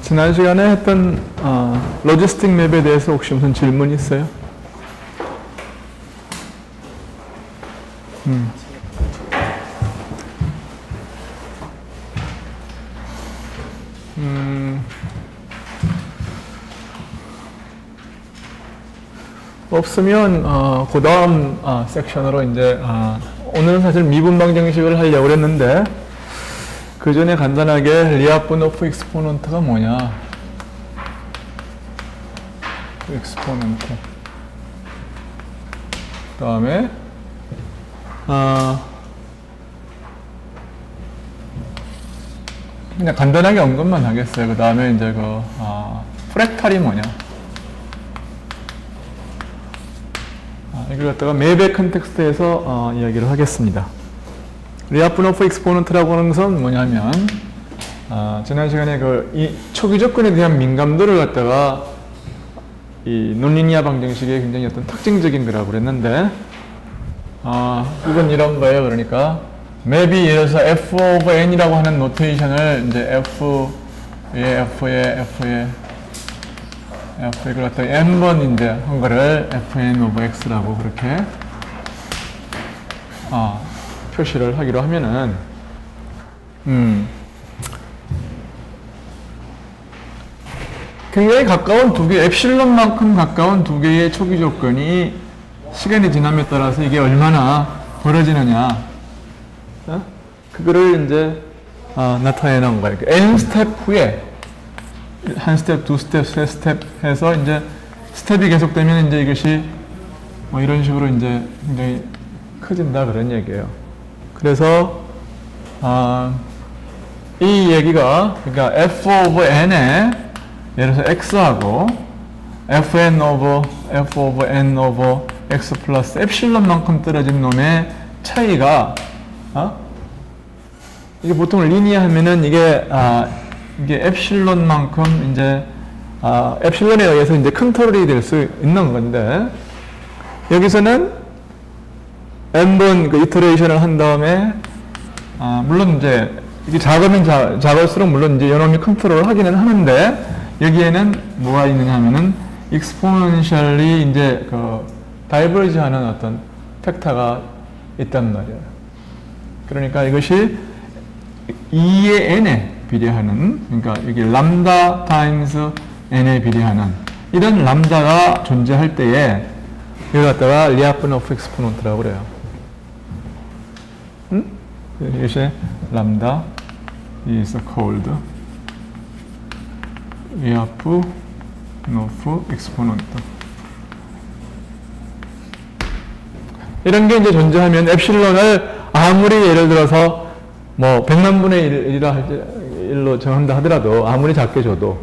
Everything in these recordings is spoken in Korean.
지난 시간에 했던 로지스틱 맵에 대해서 혹시 무슨 질문 있어요? 없으면 그 다음 섹션으로 이제 오늘은 사실 미분 방정식을 하려고 했는데 그 전에 간단하게 리아프노프 익스포넌트가 뭐냐? 익스포넌트. 그 다음에 그냥 간단하게 언급만 하겠어요. 그 다음에 이제 프랙탈이 뭐냐? 이걸 갖다가 맵의 컨텍스트에서 이야기를 하겠습니다. 리아프노프 익스포넌트라고 하는 것은 뭐냐면 지난 시간에 이 초기 조건에 대한 민감도를 갖다가 이 논리니아 방정식의 굉장히 어떤 특징적인 거라고 그랬는데 이건 이런 거예요. 그러니까 맵이 예를 들어서 f 오버 n이라고 하는 노테이션을 이제 이걸 갖다가 n번 이제 한 거를 fn 오버 x라고 그렇게 표시를 하기로 하면은 굉장히 가까운 두 개, 엡실론만큼 가까운 두 개의 초기 조건이 시간이 지남에 따라서 이게 얼마나 벌어지느냐, 그거를 이제 나타내 놓은 거예요. n 스텝 후에 한 스텝, 두 스텝, 세 스텝 해서 이제 스텝이 계속되면 이제 이것이 뭐 이런 식으로 이제 굉장히 커진다 그런 얘기예요. 그래서 이 얘기가 그러니까 f 오버 n에 예를 들어서 x하고 fn 오버 f 오버 n 오버 x 플러스 엡실론만큼 떨어진 놈의 차이가 이게 보통 리니어 하면은 이게 엡실론만큼 이제 엡실론에 의해서 이제 컨트롤이 될 수 있는 건데 여기서는 n번 그 이터레이션을 한 다음에 물론 이제 이게 작으면 작을수록 물론 이제 요놈이 컨트롤을 하기는 하는데 여기에는 뭐가 있느냐 하면은 익스포넨셜리 이제 다이버지 하는 어떤 팩터가 있단 말이에요. 그러니까 이것이 2의 n에 비례하는, 그러니까 여기 람다 타임스 n에 비례하는 이런 람다가 존재할 때에 이걸 갖다가 리아프노프 익스포넌트라고 그래요. 이것이 람다 is called 리아프노프 익스포넌트. 이런 게 이제 존재하면 엡실론을 아무리 예를 들어서 뭐 100만 분의 1로 정한다 하더라도 아무리 작게 줘도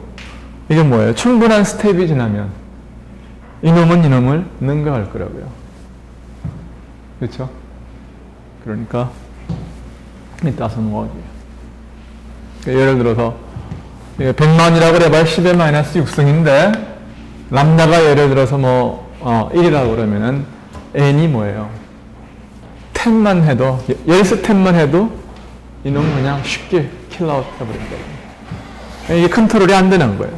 이게 뭐예요? 충분한 스텝이 지나면 이놈은 이놈을 능가할 거라고요. 그렇죠? 그러니까 it doesn't work. 그러니까 예를 들어서 100만이라고 그래봐야 10의 마이너스 6승인데 람다가 예를 들어서 뭐 1이라고 그러면은 n이 뭐예요? 10만 해도 10스텝만 해도 이놈은 그냥 쉽게 킬아웃 해버린다. 이게 컨트롤이 안 되는 거예요.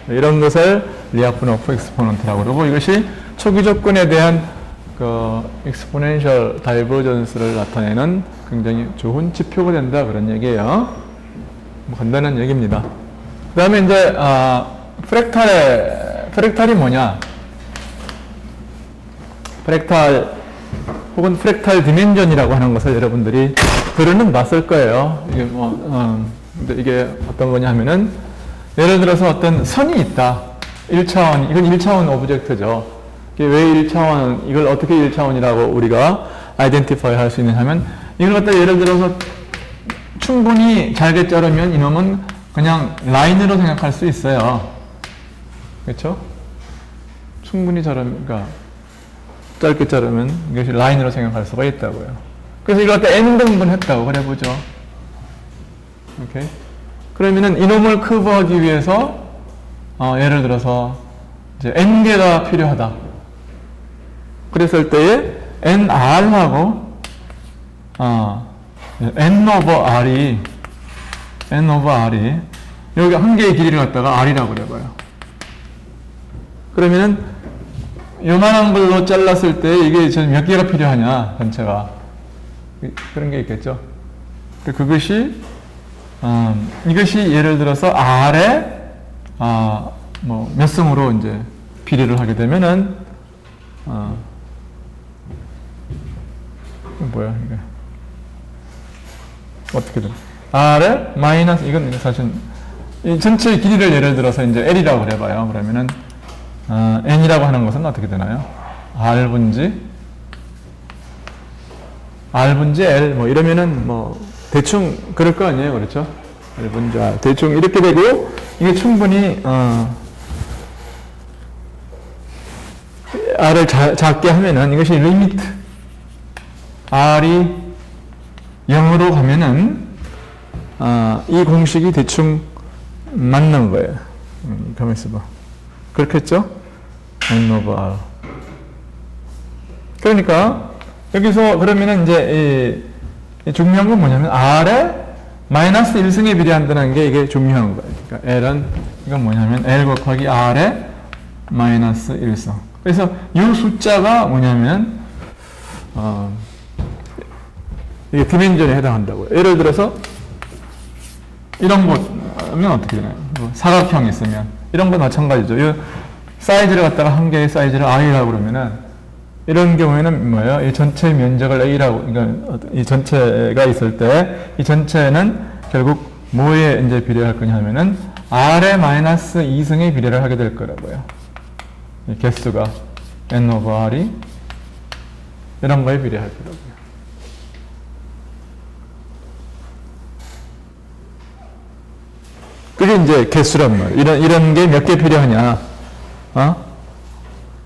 이런 것을 리아프노프 익스포넌트라고 그러고 이것이 초기 조건에 대한 익스포넨셜 다이버전스를 나타내는 굉장히 좋은 지표가 된다 그런 얘기예요. 뭐 간단한 얘기입니다. 그 다음에 이제 프랙탈이 뭐냐? 프랙탈 혹은 프랙탈 디멘전이라고 하는 것을 여러분들이 들어는 봤을 거예요. 이게 근데 이게 어떤 거냐 하면은 예를 들어서 어떤 선이 있다. 1차원, 이건 1차원 오브젝트죠. 이게 왜 1차원, 이걸 어떻게 1차원이라고 우리가 아이덴티파이 할 수 있느냐 하면 이걸 갖다 예를 들어서 충분히 잘게 자르면 이놈은 그냥 라인으로 생각할 수 있어요. 그렇죠? 충분히 그러니까 짧게 자르면 이것이 라인으로 생각할 수가 있다고요. 그래서 이걸 갖다 n등분 했다고 그래보죠. 오케이? 그러면은 이놈을 커브하기 위해서 예를 들어서 이제 n개가 필요하다. 그랬을 때에 nr하고 n 오버 r이 n over r이 여기 한 개의 길이를 갖다가 r이라고 그래봐요. 그러면은 요만한 걸로 잘랐을 때 이게 몇 개가 필요하냐, 전체가. 그런 게 있겠죠. 그것이 이것이 예를 들어서 R에 뭐 몇 승으로 이제 비례를 하게 되면은 뭐야 이게 어떻게 돼? R에 마이너스 이건 사실 이 전체 길이를 예를 들어서 이제 L이라고 그래봐요. 그러면은 N이라고 하는 것은 어떻게 되나요? R분지 L 뭐 이러면은 뭐 대충 그럴 거 아니에요, 그렇죠? L분지 R 대충 이렇게 되고 이게 충분히 R을 작게 하면은 이것이 리미트 R이 0으로 가면은 이 공식이 대충 맞는 거예요. 가만 있어봐. 그렇겠죠? N over R. 그러니까 여기서 그러면은 이제 이 중요한 건 뭐냐면 R에 마이너스 1승에 비례한다는 게 이게 중요한 거예요. 그러니까 L은 이건 뭐냐면 L 곱하기 R에 마이너스 1승. 그래서 이 숫자가 뭐냐면 이게 디멘전에 해당한다고요. 예를 들어서 이런 거면 어떻게 되나요? 뭐 사각형이 있으면 이런 거 마찬가지죠. 이 사이즈를 갖다가 한 개의 사이즈를 I라고 그러면은 이런 경우에는 뭐예요? 이 전체 면적을 A라고, 그러니까 이 전체가 있을 때 이 전체는 결국 뭐에 이제 비례할 거냐 하면은 R에 마이너스 2승에 비례를 하게 될 거라고요. 이 개수가 N over R이 이런 거에 비례할 거라고요. 그게 이제 개수란 말이에요. 이런 게 몇 개 필요하냐?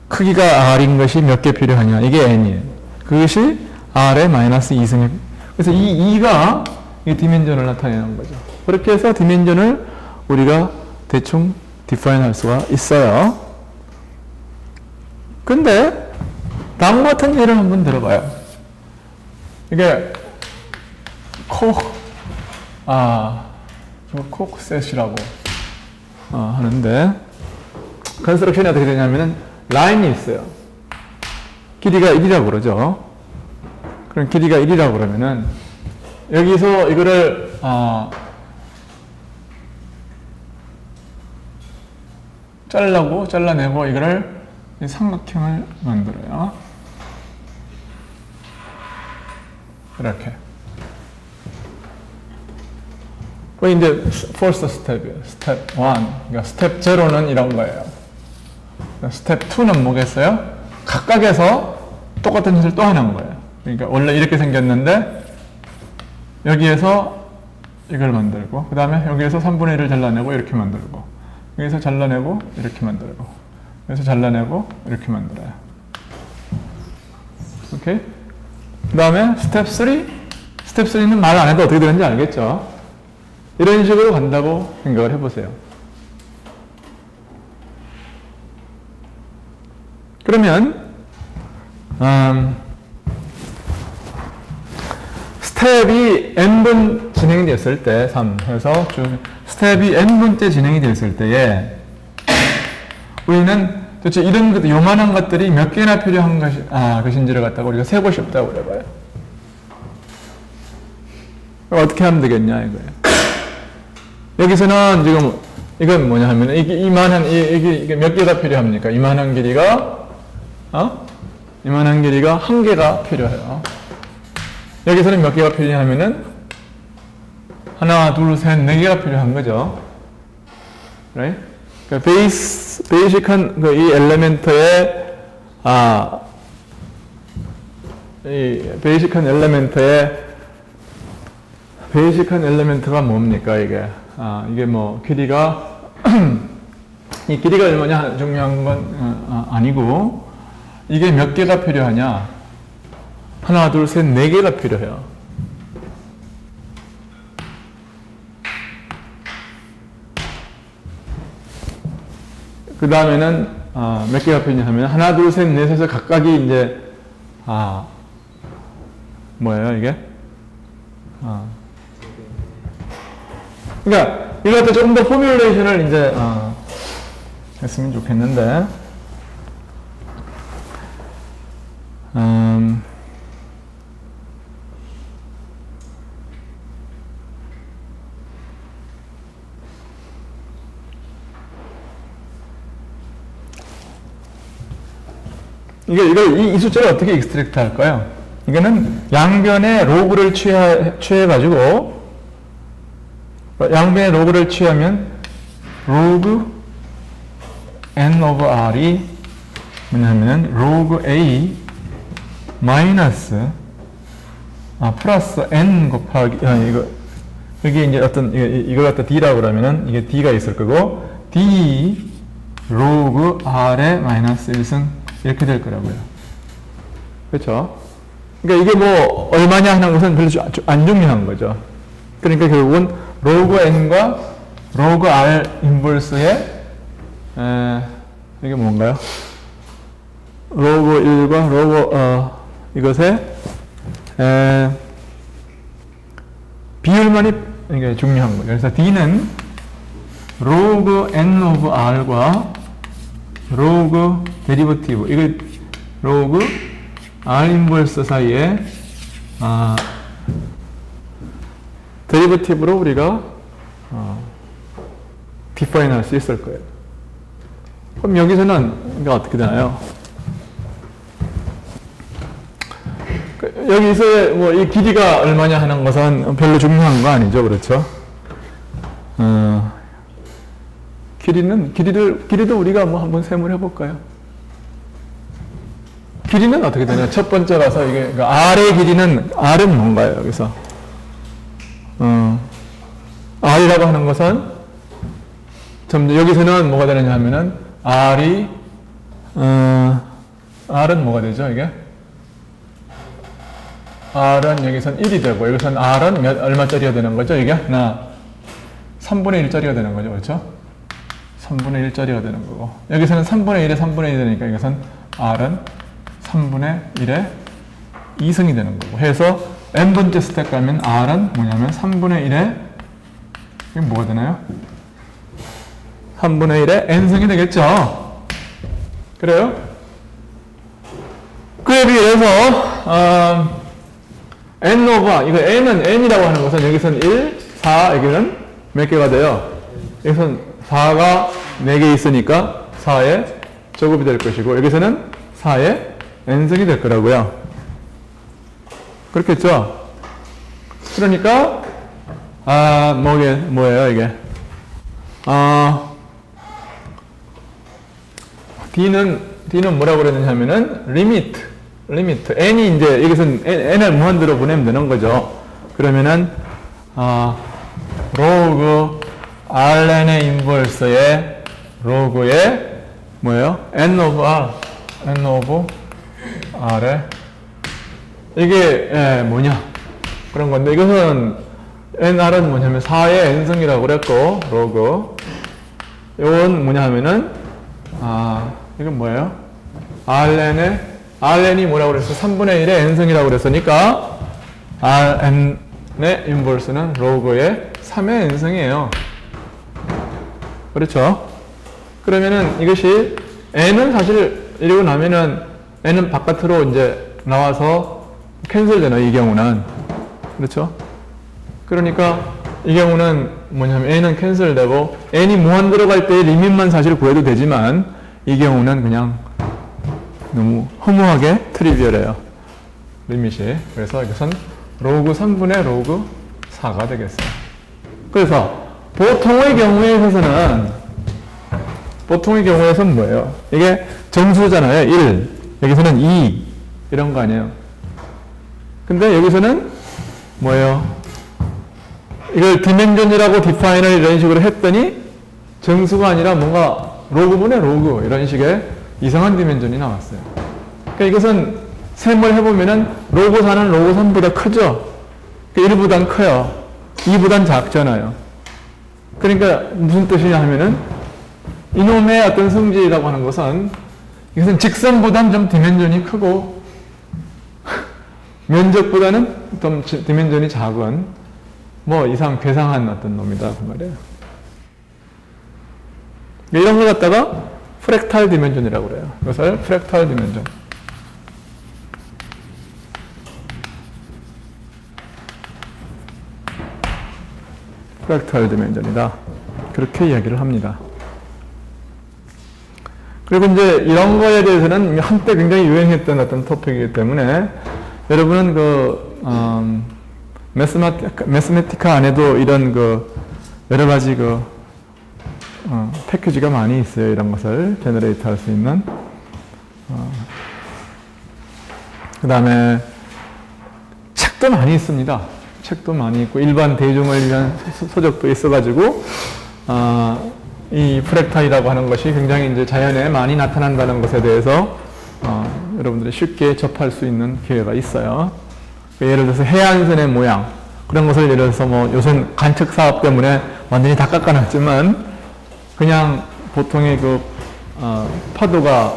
크기가 R인 것이 몇 개 필요하냐? 이게 N이에요. 그것이 R에 마이너스 2승에. 그래서 이 2가 이 디멘전을 나타내는 거죠. 그렇게 해서 디멘전을 우리가 대충 디파인 할 수가 있어요. 근데 다음 같은 예를 한번 들어봐요. 이게 콕셋이라고 하는데 컨스트럭션이 어떻게 되냐면은 라인이 있어요. 길이가 1이라고 그러죠. 그럼 길이가 1이라고 그러면은 여기서 이거를 잘라내고 이거를 삼각형을 만들어요. 이렇게. 이제 first step이에요. step 1. 그러니까 step 0는 이런 거예요. step 2는 뭐겠어요? 각각에서 똑같은 짓을 또 하는 거예요. 그러니까 원래 이렇게 생겼는데 여기에서 이걸 만들고 그 다음에 여기에서 3분의 1을 잘라내고 이렇게 만들고 여기서 잘라내고 이렇게 만들고 여기서 잘라내고 이렇게 만들어요. 오케이? 그 다음에 스텝 3. 스텝 3는 말 안 해도 어떻게 되는지 알겠죠? 이런 식으로 간다고 생각을 해보세요. 그러면 스텝이 n번 진행이 됐을 때 3 해서 스텝이 n번째 진행이 됐을 때에 우리는 도대체 이런 것들, 요만한 것들이 몇 개나 필요한 것인지를 갖다가 우리가 세고 싶다고 그래봐요. 어떻게 하면 되겠냐 이거예요. 여기서는 지금 이건 뭐냐 하면 이게 몇 개가 필요합니까? 이만한 길이가 한 개가 필요해요. 여기서는 몇 개가 필요하면은 하나, 둘, 셋, 네 개가 필요한 거죠. right? 그러니까 베이직한 이 엘레멘트의 베이직한 엘레멘트가 뭡니까 이게? 이게 뭐 길이가 이 길이가 얼마냐 중요한 건 아니고 이게 몇 개가 필요하냐? 하나, 둘, 셋, 네 개가 필요해요. 그 다음에는 몇 개가 필요하냐 하면 하나, 둘, 셋, 넷에서 각각이 이제 뭐예요 이게? 그러니까 이거 갖다 조금 더 포뮬레이션을 이제 했으면 좋겠는데 이 숫자를 어떻게 익스트랙트 할까요? 이거는 양변의 로그를 취해가지고, 양변의 로그를 취하면, 로그 n over r이 뭐냐면, 로그 a 마이너스, 플러스 n 곱하기, 여기 이제 이걸 갖다 d라고 그러면은, 이게 d가 있을 거고, d 로그 r의 마이너스 1승, 이렇게 될 거라고요. 그렇죠? 그러니까 이게 뭐 얼마냐 하는 것은 별로 안 중요한 거죠. 그러니까 결국은 로그 n과 로그 r 인버스의 이게 뭔가요? 로그 1과 로그 이것의 비율만이 이게 중요한 거죠. 그래서 d는 로그 n 오브 r과 로그 데리버티브, 이거 로그 r 인버스 사이에 데리버티브로 우리가 디파인 할 수 있을 거예요. 그럼 여기서는 이게 어떻게 되나요? 여기서 뭐 이 길이가 얼마냐 하는 것은 별로 중요한 거 아니죠, 그렇죠? 길이도 우리가 뭐 한번 세모를 해볼까요? 길이는 어떻게 되냐? 첫 번째 가서 이게, 그러니까 R의 길이는, R은 뭔가요, 여기서? R이라고 하는 것은, 여기서는 뭐가 되느냐 하면은, R은 뭐가 되죠, 이게? R은 여기선 1이 되고, 여기선 R은 얼마짜리가 되는 거죠, 이게? 3분의 1짜리가 되는 거죠, 그렇죠? 3분의 1짜리가 되는 거고, 여기서는 3분의 1에 3분의 1이 되니까 이것은 R은 3분의 1에 2승이 되는 거고, 해서 n번째 스텝 가면 R은 뭐냐면 3분의 1에 이게 뭐가 되나요? 3분의 1에 n승이 되겠죠? 그래요? 그에 비해서 n 오버, 이거 n이라고 하는 것은 여기서는 1, 4, 여기는 몇 개가 돼요? 여기서는 4가 4개 있으니까 4의 제곱이 될 것이고, 여기서는 4의 n승이 될 거라고요. 그렇겠죠? 그러니까, 뭐예요, 이게? D는 뭐라고 그랬느냐 하면은, 리미트. n이 이제, 여기서는 n을 무한대로 보내면 되는 거죠. 그러면은, 로그, rn의 인버스의 로그의 뭐예요? n 오브 r에 이게 뭐냐 그런 건데, 이것은 nr은 뭐냐면 4의 n승이라고 그랬고, 로그 이건 뭐냐 하면은 이건 뭐예요? rn이 뭐라고 그랬어? 3분의 1의 n승이라고 그랬으니까 rn의 인버스는 로그의 3의 n승이에요. 그렇죠? 그러면은 이것이 n은 사실 이러고 나면은 n은 바깥으로 이제 나와서 캔슬되나, 이 경우는. 그렇죠? 그러니까 이 경우는 뭐냐면 n은 캔슬되고 n이 무한 들어갈 때의 리밋만 사실 구해도 되지만, 이 경우는 그냥 너무 허무하게 트리비얼해요, 리밋이. 그래서 이것은 로그 3분의 로그 4가 되겠어요. 그래서 보통의 경우에서는 뭐예요? 이게 정수잖아요. 1. 여기서는 2. 이런 거 아니에요. 근데 여기서는 뭐예요? 이걸 디멘전이라고 디파이널 이런 식으로 했더니 정수가 아니라 뭔가 로그분의 로그 이런 식의 이상한 디멘전이 나왔어요. 그러니까 이것은 셈을 해보면은 로그 4는 로그 3보다 크죠? 1보단 커요. 2보단 작잖아요. 그러니까 무슨 뜻이냐 하면은 이놈의 어떤 성질이라고 하는 것은 이것은 직선보다는 좀 디멘전이 크고 면적보다는 좀 디멘전이 작은 뭐 이상 괴상한 어떤 놈이다 그 말이에요. 이런 걸 갖다가 프랙탈 디멘전이라고 그래요. 이것을 프랙탈 디멘전. 프랙탈 디멘전이다. 그렇게 이야기를 합니다. 그리고 이제 이런 거에 대해서는 한때 굉장히 유행했던 어떤 토픽이기 때문에 여러분은 그 매스메티카 안에도 이런 그 여러 가지 그 패키지가 많이 있어요. 이런 것을 제너레이트 할 수 있는. 그 다음에 책도 많이 있습니다. 책도 많이 있고 일반 대중을 위한 서적도 있어가지고 이 프랙탈이라고 하는 것이 굉장히 이제 자연에 많이 나타난다는 것에 대해서 여러분들이 쉽게 접할 수 있는 기회가 있어요. 예를 들어서 해안선의 모양 그런 것을 예를 들어서 뭐 요새는 관측 사업 때문에 완전히 다 깎아놨지만 그냥 보통의 그 파도가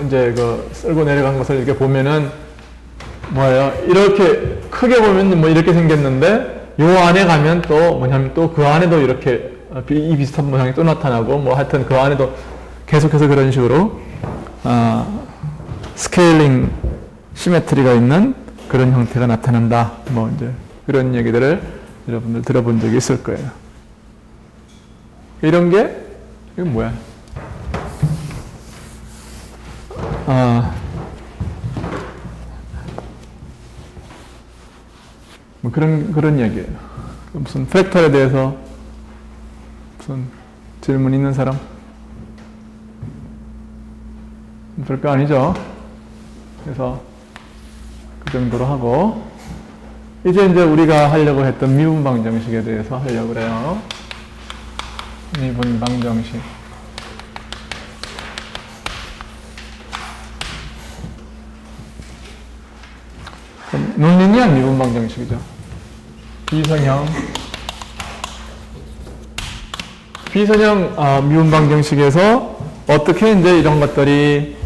이제 그 쓸고 내려간 것을 이렇게 보면은 뭐예요? 이렇게 크게 보면 뭐 이렇게 생겼는데 요 안에 가면 또 뭐냐면 또 그 안에도 이렇게 이 비슷한 모양이 또 나타나고 뭐 하여튼 그 안에도 계속해서 그런 식으로 스케일링 시메트리가 있는 그런 형태가 나타난다. 뭐 이제 그런 얘기들을 여러분들 들어본 적이 있을 거예요. 이런 게 이거 뭐야? 뭐 그런 얘기예요. 무슨 프랙탈에 대해서 무슨 질문 있는 사람? 별거 아니죠. 그래서 그 정도로 하고 이제 우리가 하려고 했던 미분방정식에 대해서 하려고 그래요. 미분방정식. 논리니한 미분방정식이죠. 비선형 미분방정식에서 어떻게 이제 이런 것들이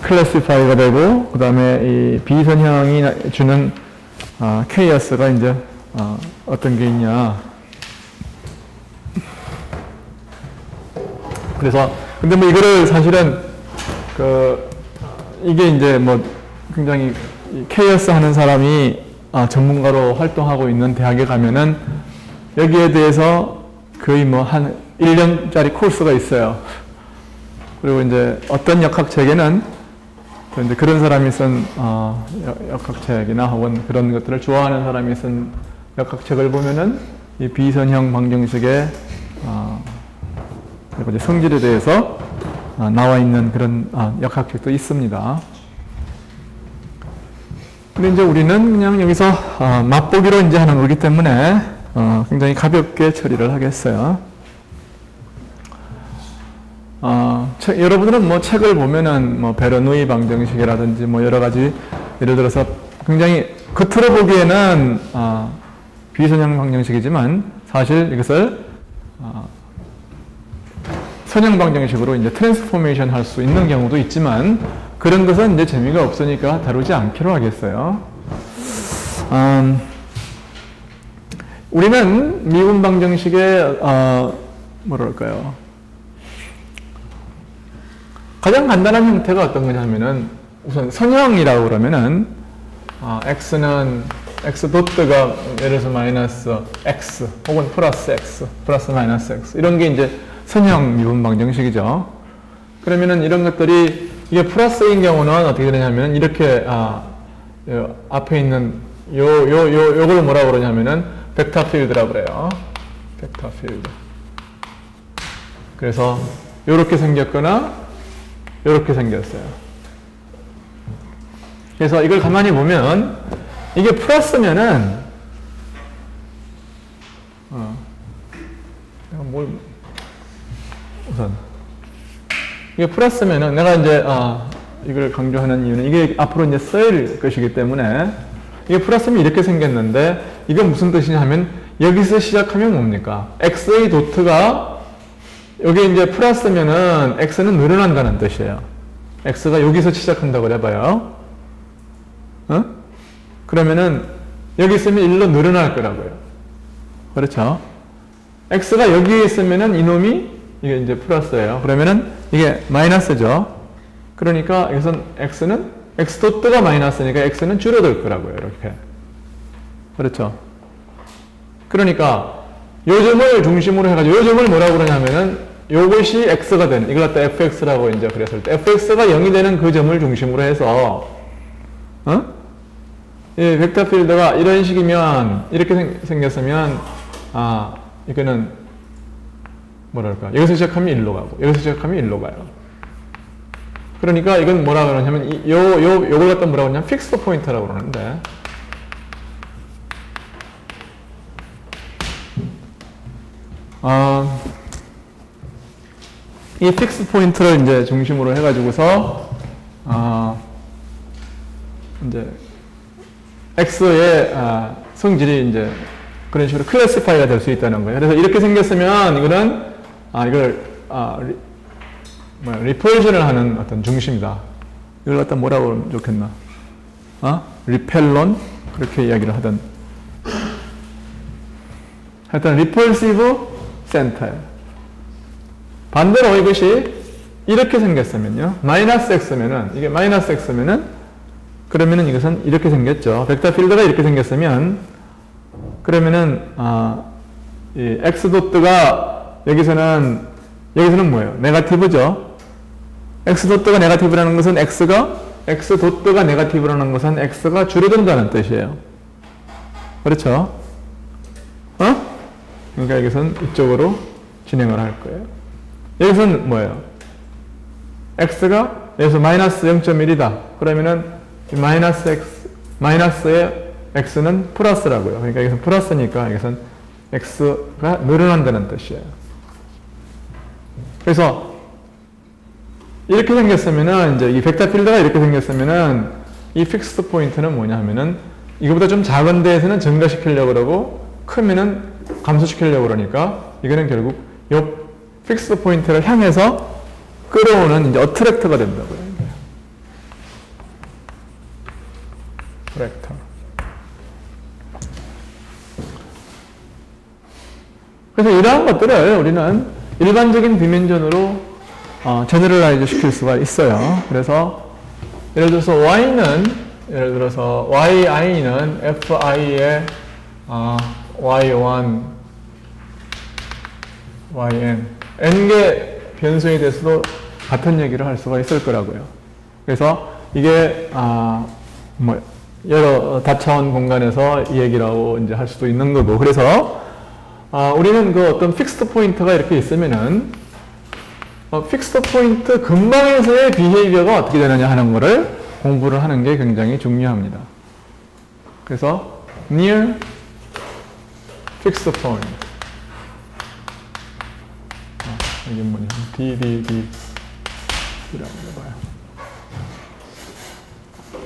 클래시파이가 되고 그 다음에 이 비선형이 주는 케이어스가 이제 어떤 게 있냐. 그래서 근데 뭐 이거를 사실은 이게 이제 뭐 굉장히 케이어스 하는 사람이 전문가로 활동하고 있는 대학에 가면은 여기에 대해서 거의 뭐 한 1년짜리 코र्스가 있어요. 그리고 이제 어떤 역학책에는 이제 그런 사람이 쓴 역학책이나 혹은 그런 것들을 좋아하는 사람이 쓴 역학책을 보면은 이 비선형 방정식의 그리고 이제 성질에 대해서 나와 있는 그런 역학책도 있습니다. 근데 이제 우리는 그냥 여기서 맛보기로 이제 하는 거기 때문에 굉장히 가볍게 처리를 하겠어요. 여러분들은 뭐 책을 보면은 뭐 베르누이 방정식이라든지 뭐 여러 가지 예를 들어서 굉장히 겉으로 보기에는 비선형 방정식이지만 사실 이것을 선형 방정식으로 이제 트랜스포메이션 할 수 있는 경우도 있지만 그런 것은 이제 재미가 없으니까 다루지 않기로 하겠어요. 우리는 미분 방정식의 뭐랄까요? 가장 간단한 형태가 어떤 거냐면은 우선 선형이라고 그러면은 x는 x 도트가 예를 들어서 마이너스 x 혹은 플러스 x, 플러스 마이너스 x 이런 게 이제 선형 미분 방정식이죠. 그러면은 이런 것들이 이게 플러스인 경우는 어떻게 되냐면은 이렇게 앞에 있는 요걸 뭐라고 그러냐면은 벡터 필드라고 그래요. 벡터 필드. 그래서 요렇게 생겼거나 요렇게 생겼어요. 그래서 이걸 가만히 보면 이게 플러스면은 우선 이게 플러스면은 내가 이제 이걸 강조하는 이유는 이게 앞으로 이제 쓰일 것이기 때문에 이게 플러스면 이렇게 생겼는데 이건 무슨 뜻이냐 하면 여기서 시작하면 뭡니까? x의 도트가 여기 이제 플러스면은 x는 늘어난다는 뜻이에요. x가 여기서 시작한다고 해봐요. 어? 그러면은 여기 있으면 1로 늘어날 거라고요. 그렇죠? x가 여기에 있으면은 이놈이 이게 이제 플러스예요. 그러면은 이게 마이너스죠. 그러니까 여기선 x는 x 도트가 마이너스니까 x는 줄어들 거라고요. 이렇게. 그렇죠? 그러니까 요 점을 중심으로 해가지고 요 점을 뭐라고 그러냐면은 요것이 x가 되는 이걸 갖다 fx라고 이제 그랬을 때 fx가 0이 되는 그 점을 중심으로 해서 이 벡터 필드가 이런 식이면 이렇게 생겼으면 이거는 뭐랄까 여기서 시작하면 1로 가고 여기서 시작하면 1로 가요. 그러니까 이건 뭐라 그러냐면 요걸 갖다 뭐라고 하냐면 픽스드 포인트라고 그러는데 이 픽스 포인트를 이제 중심으로 해가지고서 이제 x의 성질이 이제 그런 식으로 클래시파이가 될 수 있다는 거예요. 그래서 이렇게 생겼으면 이거는 이걸 리펄전을 하는 어떤 중심이다. 이걸 갖다 뭐라고 하면 좋겠나? 리펠론 그렇게 이야기를 하던. 하여튼 리펄시브 센터예요. 반대로 이것이 이렇게 생겼으면요. 마이너스 x면은 이게 마이너스 x면은 그러면은 이것은 이렇게 생겼죠. 벡터 필드가 이렇게 생겼으면 그러면은 이 x 도트가 여기서는 뭐예요? 네거티브죠. x 도트가 네거티브라는 것은 x 도트가 네거티브라는 것은 x가 줄어든다는 뜻이에요. 그렇죠? 그러니까 여기서는 이쪽으로 진행을 할 거예요. 여기서는 뭐예요? x가 여기서 마이너스 0.1이다. 그러면은 마이너스의 x는 플러스라고요. 그러니까 여기서 플러스니까 여기서는 x가 늘어난다는 뜻이에요. 그래서 이렇게 생겼으면은 이제 이 벡터 필드가 이렇게 생겼으면은 이 픽스드 포인트는 뭐냐 하면은 이거보다 좀 작은 데에서는 증가시키려고 그러고 크면은 감소시키려고 그러니까 이거는 결국 요 픽스드 포인트를 향해서 끌어오는 이제 어트랙터가 된다고요. 어트랙터. 그래서 이러한 것들을 우리는 일반적인 디멘전으로 제너럴라이즈 시킬 수가 있어요. 그래서 예를 들어서 예를 들어서 yi는 fi의 y1, yn, n개 변수에 대해서도 같은 얘기를 할 수가 있을 거라고요. 그래서 이게 여러 다차원 공간에서 이 얘기라고 이제 할 수도 있는 거고. 그래서 우리는 그 어떤 픽스드 포인트가 이렇게 있으면은 픽스드 포인트 근방에서의 비헤이비어가 어떻게 되느냐 하는 거를 공부를 하는 게 굉장히 중요합니다. 그래서 near fixed point 이게 뭐냐 DDD 이라고 해봐요.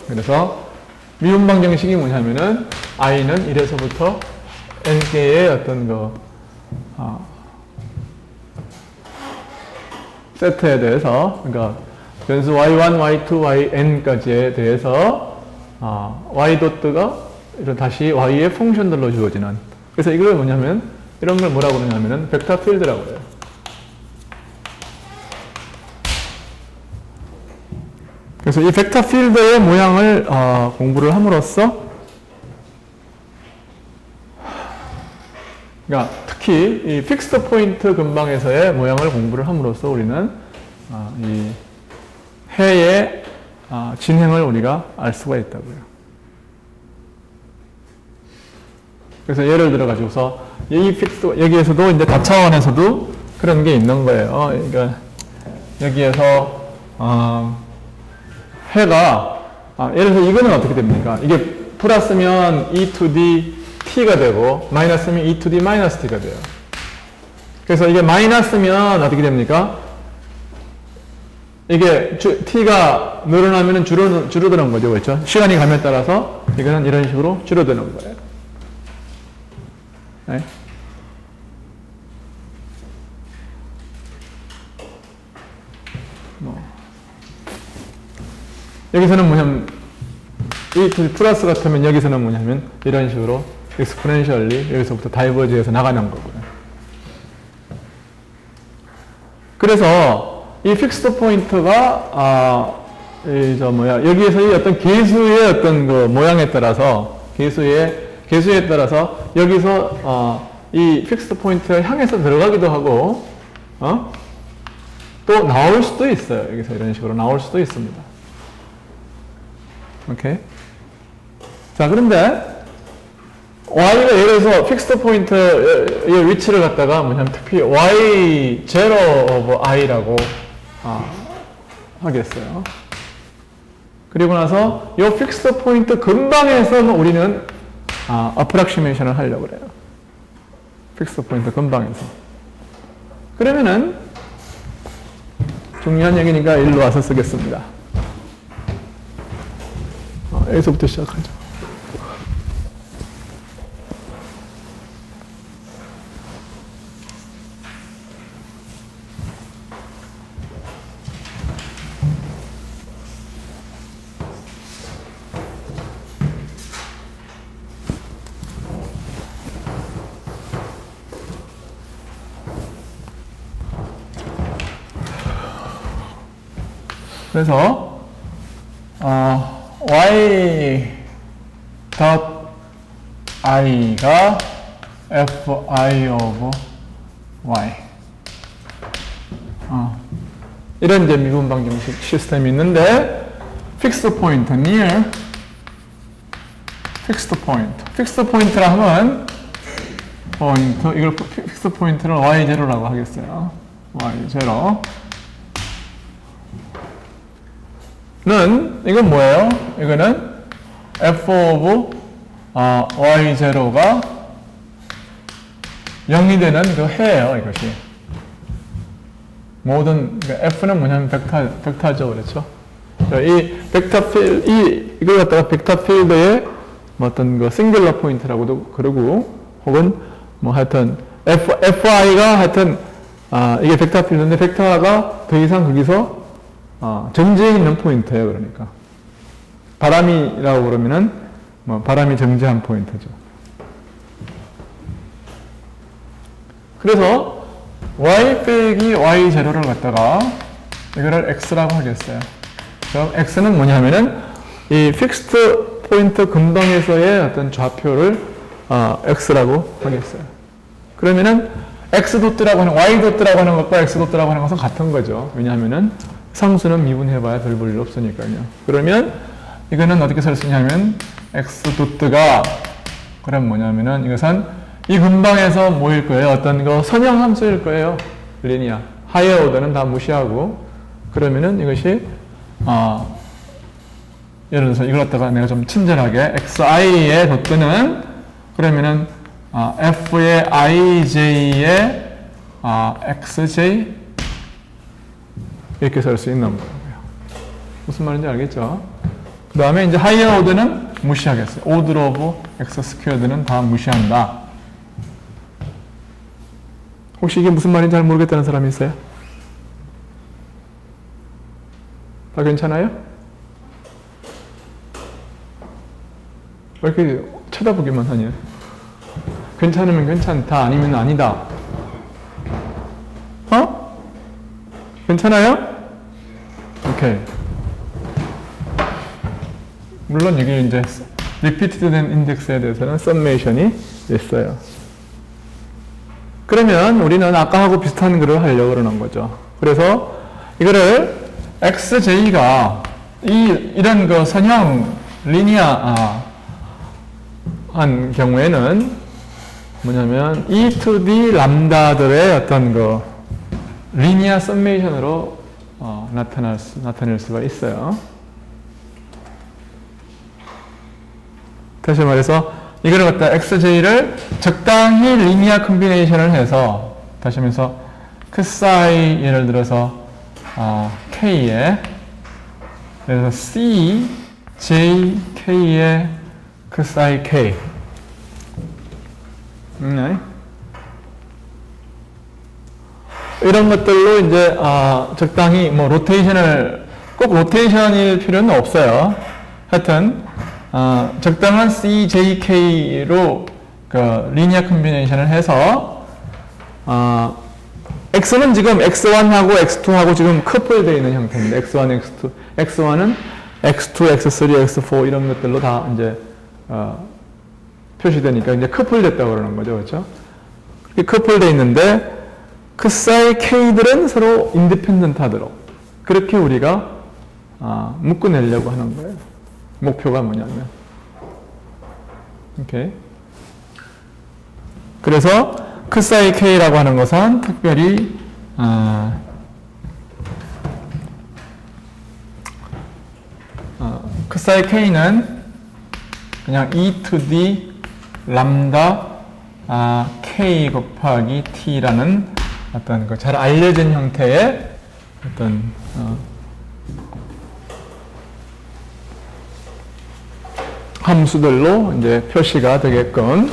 그래서 미분 방정식이 뭐냐면은 i는 1에서부터 n개의 어떤 세트에 대해서, 그러니까 변수 y1, y2, yn까지에 대해서 y 도트가 다시 y의 펑션들로 주어지는. 그래서 이걸 뭐냐면 이런 걸 뭐라고 그러냐면은 벡터 필드라고 해요. 그래서 이 벡터 필드의 모양을 공부를 함으로써, 그러니까 특히 이 픽스드 포인트 근방에서의 모양을 공부를 함으로써 우리는 이 해의 진행을 우리가 알 수가 있다고요. 그래서 예를 들어 가지고서 이 픽스드, 여기에서도 이제 다차원에서도 그런 게 있는 거예요. 그러니까 여기에서 해가 예를 들어서 이거는 어떻게 됩니까? 이게 플러스면 e to d t가 되고 마이너스면 e to d 마이너스 t가 돼요. 그래서 이게 마이너스면 어떻게 됩니까? 이게 t가 늘어나면 줄어드는 거죠. 그렇죠? 시간이 감에 따라서 이거는 이런 식으로 줄어드는 거예요. 네? 여기서는 뭐냐면 이 플러스 같으면 여기서는 뭐냐면 이런 식으로 exponentially 여기서부터 다이버지해서 나가는 거고요. 그래서 이 픽스드 포인트가 여기에서의 어떤 개수의 어떤 그 모양에 따라서 개수에 따라서 여기서 이 픽스드 포인트를 향해서 들어가기도 하고 또 나올 수도 있어요. 여기서 이런 식으로 나올 수도 있습니다. 오케이. 자, 그런데 y가 예를 들어서 픽스드 포인트의 위치를 갖다가 뭐냐면 특히 y0 of i라고 하겠어요. 그리고 나서 이 픽스드 포인트 근방에서 우리는 approximation을 하려고 그래요. 픽스드 포인트 근방에서. 그러면은 중요한 얘기니까 일로 와서 쓰겠습니다. 여기서부터 시작하죠. 그래서 y dot i가 fi of y 이런 이제 미분 방정식 시스템이 있는데 fixed point near fixed point라 하면 이걸 fixed point를 y0라고 하겠어요. y0 이건 뭐예요? 이거는 f of y0가 0이 되는 그 해예요, 이것이. 모든, f는 뭐냐면 벡터죠, 그렇죠? 이 벡터 필드, 이걸 갖다가 벡터 필드의 어떤 그 싱글러 포인트라고도 그러고, 혹은 뭐 하여튼, fi가 하여튼, 이게 벡터 필드인데, 벡터가 더 이상 거기서 정지해 있는 포인트예요, 그러니까. 바람이라고 그러면은, 바람이 정지한 포인트죠. 그래서, y 빼기 y0를 갖다가, 이거를 x라고 하겠어요. 그럼 x는 뭐냐면은, 이 픽스트 포인트 근방에서의 어떤 좌표를, x라고 하겠어요. 그러면은, x 도트라고 하는, y 도트라고 하는 것과 x 도트라고 하는 것은 같은 거죠. 왜냐하면은, 상수는 미분해봐야 별 볼 일 없으니까요. 그러면 이거는 어떻게 쓸 수 있냐면 x 도트가 그럼 뭐냐면은 이것은 이 근방에서 뭐일 거예요? 어떤 거 선형 함수일 거예요. 리니어. 하이어 오더는 다 무시하고 그러면은 이것이 예를 들어서 이걸 갖다가 내가 좀 친절하게 xi의 도트는 그러면은 f의 ij의 xj 이렇게 쓸 수 있는 거고요. 무슨 말인지 알겠죠? 그 다음에 이제 하이어 오드는 무시하겠어요. 오드 오브 x 스퀘어드는 다 무시한다. 혹시 이게 무슨 말인지 잘 모르겠다는 사람이 있어요? 다 괜찮아요? 왜 이렇게 쳐다보기만 하냐? 괜찮으면 괜찮다, 아니면 아니다. 괜찮아요? 오케이. 물론 여기 이제 리피티드 된 인덱스에 대해서는 썸메이션이 있어요. 그러면 우리는 아까하고 비슷한 거를 하려고 그러는 거죠. 그래서 이거를 xj가 이런 그 선형 리니어 한 경우에는 뭐냐면 e to d 람다들의 어떤 그 리니어 썸메이션으로 나타낼 수가 있어요. 다시 말해서 이걸 갖다 xj를 적당히 리니어 컴비네이션을 해서 다시 하면서 크사이 예를 들어서 k에 예를 들어서 c, j, k의 크사이 k 이런 것들로 이제 적당히 뭐 로테이션을 꼭 로테이션일 필요는 없어요. 하여튼 적당한 CJK로 그 리니어 컨비네이션을 해서 X는 지금 X1하고 X2하고 지금 커플되어 있는 형태입니다. X1, X2. X1은 X2, X3, X4 이런 것들로 다 이제 표시되니까 이제 커플됐다고 그러는 거죠. 그렇죠? 그렇게 커플되어 있는데 그 사이 K들은 서로 인디펜던트 하도록 그렇게 우리가 묶어내려고 하는 거예요. 목표가 뭐냐면 오케이. 그래서 그 사이 K라고 하는 것은 특별히 그 사이 K는 그냥 E to D 람다 K 곱하기 T라는 어떤 그 잘 알려진 형태의 어떤 함수들로 이제 표시가 되게끔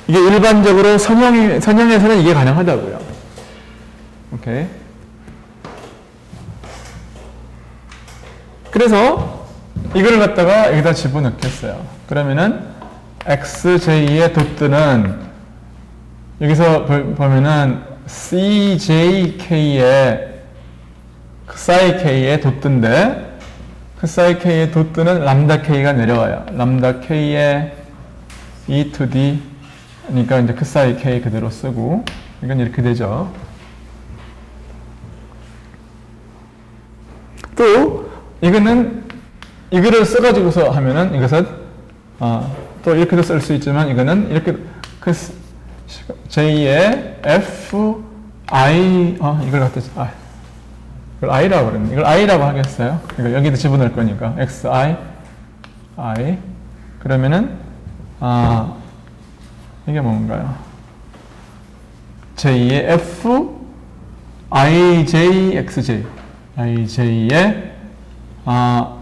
이게 일반적으로 선형에서는 이게 가능하다고요. 오케이. 그래서 이걸 갖다가 여기다 집어넣겠어요. 그러면은 XJ의 도트는 여기서 보면은 CJK의 사이 K의 도트인데 그 사이 K의 도트는 람다 K가 내려와요. 람다 K의 E to D 그러니까 이제 그 사이 K 그대로 쓰고 이건 이렇게 되죠. 또 이거는 이거를 써가지고서 하면은 이것은 또 이렇게도 쓸 수 있지만 이거는 이렇게 그 J의 F I 이걸 갖다 이걸 I라고 그랬네. 이걸 I라고 하겠어요. 이걸 여기다 집어넣을 거니까 X I I 그러면은 이게 뭔가요? J의 F IJ XJ IJ의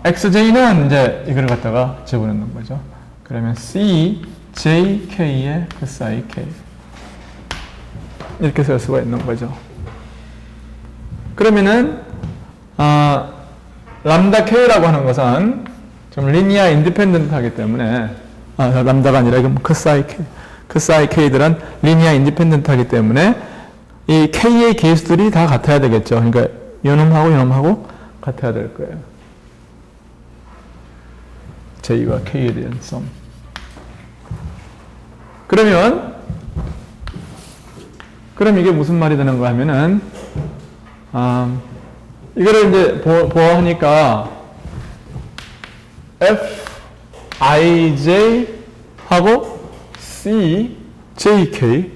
XJ는 이제 이걸 갖다가 집어넣는 거죠. 그러면 C JK의 그 사이 K 이렇게 쓸 수가 있는 거죠. 그러면은 람다 K라고 하는 것은 좀 리니어 인디펜던트 하기 때문에 람다가 아니라 이건 그 사이 K들은 리니어 인디펜던트 하기 때문에 이 K의 개수들이 다 같아야 되겠죠. 그러니까 요놈하고 요놈하고 같아야 될 거예요. J와 K에 대한 썸. 그럼 이게 무슨 말이 되는 거 하면은 이거를 이제 보아하니까 F IJ 하고 C JK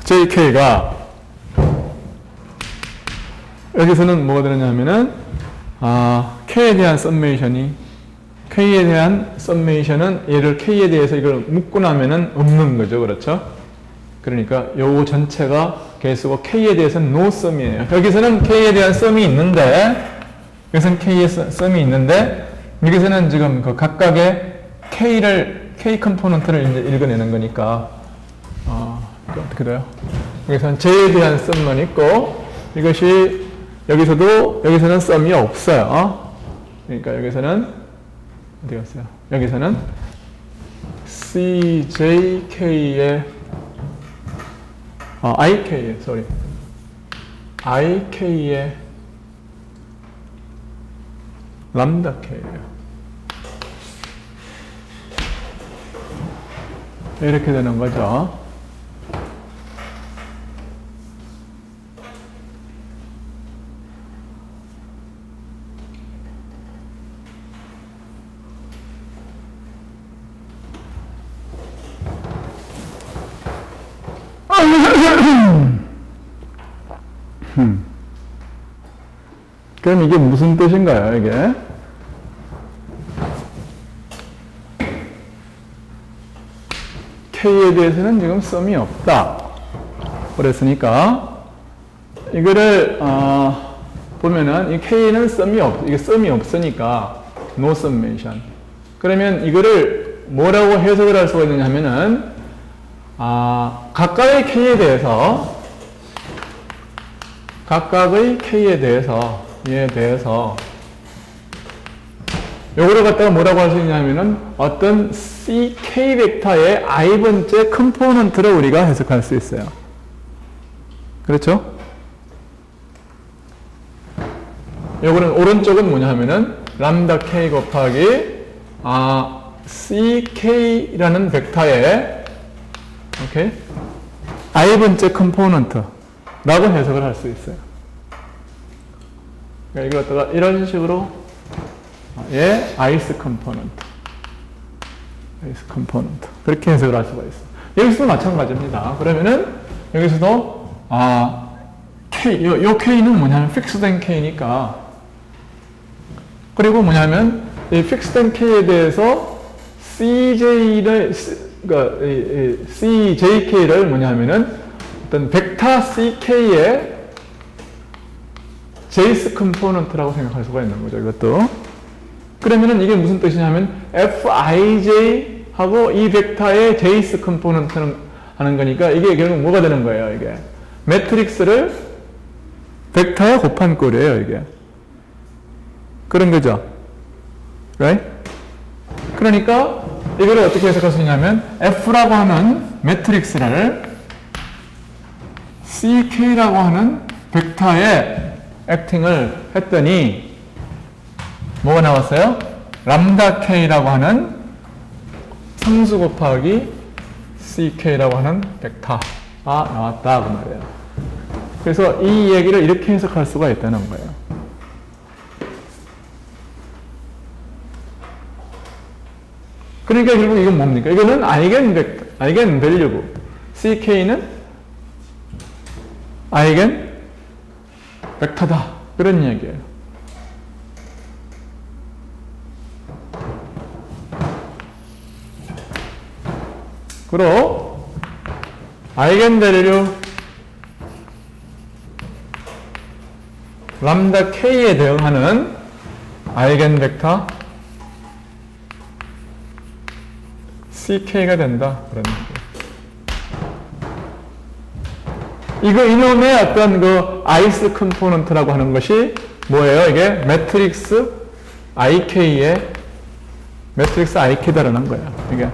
JK가 여기서는 뭐가 되느냐면은 K에 대한 K에 대한 썸메이션은 얘를 K에 대해서 이걸 묶고 나면은 없는 거죠. 그렇죠? 그러니까 요 전체가 개수고 K에 대해서는 no 썸이에요. 여기서는 K에 대한 썸이 있는데 여기서는 K의 썸이 있는데 여기서는 지금 그 각각의 K 컴포넌트를 이제 읽어내는 거니까 어떻게 돼요? 여기서는 J에 대한 썸만 있고 이것이 여기서는 썸이 없어요. 그러니까 여기서는 어디 갔어요? 여기서는 CJK의 IK의 람다 K예요. 이렇게 되는 거죠. 그럼 이게 무슨 뜻인가요, 이게? K에 대해서는 지금 썸이 없다. 그랬으니까, 이거를, 보면은, 이 K는 이게 썸이 없으니까, no summation. 그러면 이거를 뭐라고 해석을 할 수가 있느냐 하면은, 각각의 K에 대해서 각각의 k에 대해서 요거를 갖다가 뭐라고 할 수 있냐면은 어떤 ck 벡터의 i번째 컴포넌트를 우리가 해석할 수 있어요. 그렇죠? 요거는 오른쪽은 뭐냐 하면은 람다 k 곱하기 ck라는 벡터의 오케이? i번째 컴포넌트라고 해석을 할 수 있어요. 그러니까 이걸 갖다가 이런 식으로 i's 컴포넌트 그렇게 해석을 할 수가 있어요. 여기서도 마찬가지입니다. 그러면은 여기서도 k, 요 k는 뭐냐면 픽스된 k니까, 그리고 뭐냐면 이 픽스된 k에 대해서 cj를 그러니까 cjk를 뭐냐면은 어떤 벡터 ck의 jth 컴포넌트라고 생각할 수가 있는 거죠. 이것도. 그러면은 이게 무슨 뜻이냐면 fij하고 이 벡터의 jth 컴포넌트는 하는 거니까 이게 결국 뭐가 되는 거예요, 이게. 매트릭스를 벡터에 곱한 꼴이에요, 이게. 그런 거죠. right? 그러니까 이걸 어떻게 해석할 수 있냐면 f라고 하는 매트릭스를 ck라고 하는 벡터에 액팅을 했더니 뭐가 나왔어요? 람다 k라고 하는 상수 곱하기 ck라고 하는 벡터가 나왔다 그 말이에요. 그래서 이 얘기를 이렇게 해석할 수가 있다는 거예요. 그러니까 결국 이건 뭡니까? 이거는 아이겐 벡터, 아이겐 밸류고 ck는 아이겐 벡터다 그런 얘기예요. 그리고 아이겐 밸류 람다 k에 대응하는 아이겐 벡터 ck가 된다 그런 얘기예요. 이놈의 어떤 그 i's 컴포넌트라고 하는 것이 뭐예요? 이게 매트릭스 ik의 매트릭스 ik다라는 거예요. 이게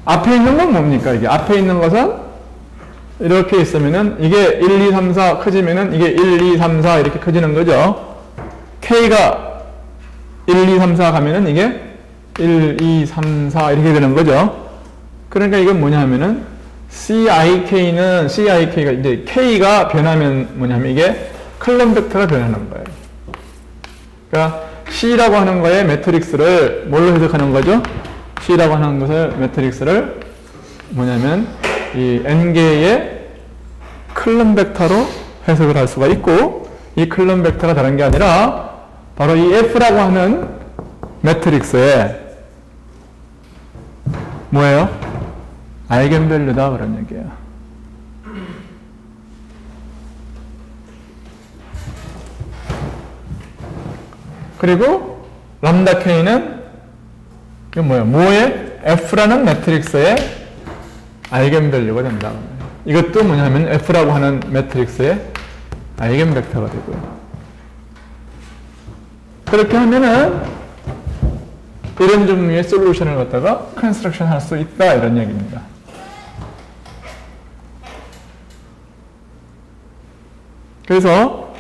앞에 있는 건 뭡니까? 이게 앞에 있는 것은 이렇게 있으면은 이게 1, 2, 3, 4 커지면은 이게 1, 2, 3, 4 이렇게 커지는 거죠. K가 1, 2, 3, 4 가면은 이게 1, 2, 3, 4 이렇게 되는 거죠. 그러니까 이건 뭐냐 하면은 CIK가 이제 K가 변하면 뭐냐면 이게 클럼 벡터가 변하는 거예요. 그러니까 C라고 하는 거에 매트릭스를 뭘로 해석하는 거죠? C라고 하는 것을 매트릭스를 뭐냐면 이 n개의 클럼 벡터로 해석을 할 수가 있고, 이 클럼 벡터가 다른 게 아니라 바로 이 F라고 하는 매트릭스에 뭐예요? 아이겐밸류다 그런 얘기예요. 그리고 람다 K는 이건 뭐예요? 뭐의? F라는 매트릭스의 아이겐밸류가 된다. 이것도 뭐냐면 F라고 하는 매트릭스의 아이겐벡터가 되고요. 그렇게 하면은 이런 종류의 솔루션을 갖다가 컨스트럭션 할 수 있다 이런 얘기입니다. 그래서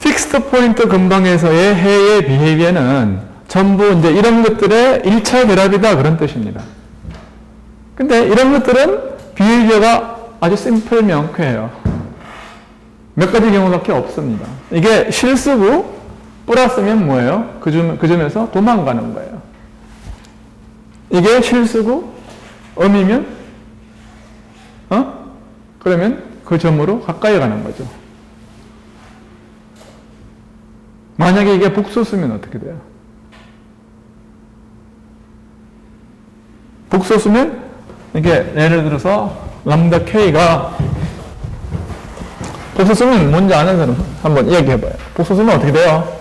픽스드 포인트 근방에서의 해의 비헤이비어는 전부 이제 이런 것들의 1차 결합이다 그런 뜻입니다. 근데 이런 것들은 비헤이비어가 아주 심플 명쾌해요. 몇 가지 경우밖에 없습니다. 이게 실수고 플러스면 뭐예요? 그 점에서 도망가는 거예요. 이게 실수고 음이면 그러면 그 점으로 가까이 가는 거죠. 만약에 이게 복소수면 어떻게 돼요? 복소수면 이게 예를 들어서 람다 K가 복소수면 뭔지 아는 사람 한번 이야기해봐요. 복소수면 어떻게 돼요?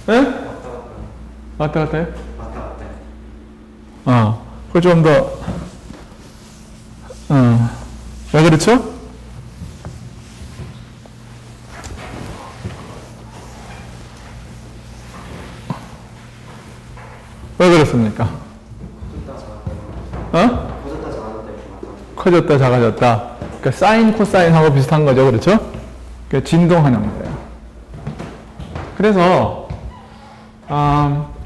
네? 왔다 갔다 해요? 그 좀 더, 왜 그렇죠? 왜 그렇습니까? 커졌다, 작아졌다. 그러니까 사인, 코사인하고 비슷한 거죠. 그렇죠? 그러니까 진동하는 거예요. 그래서,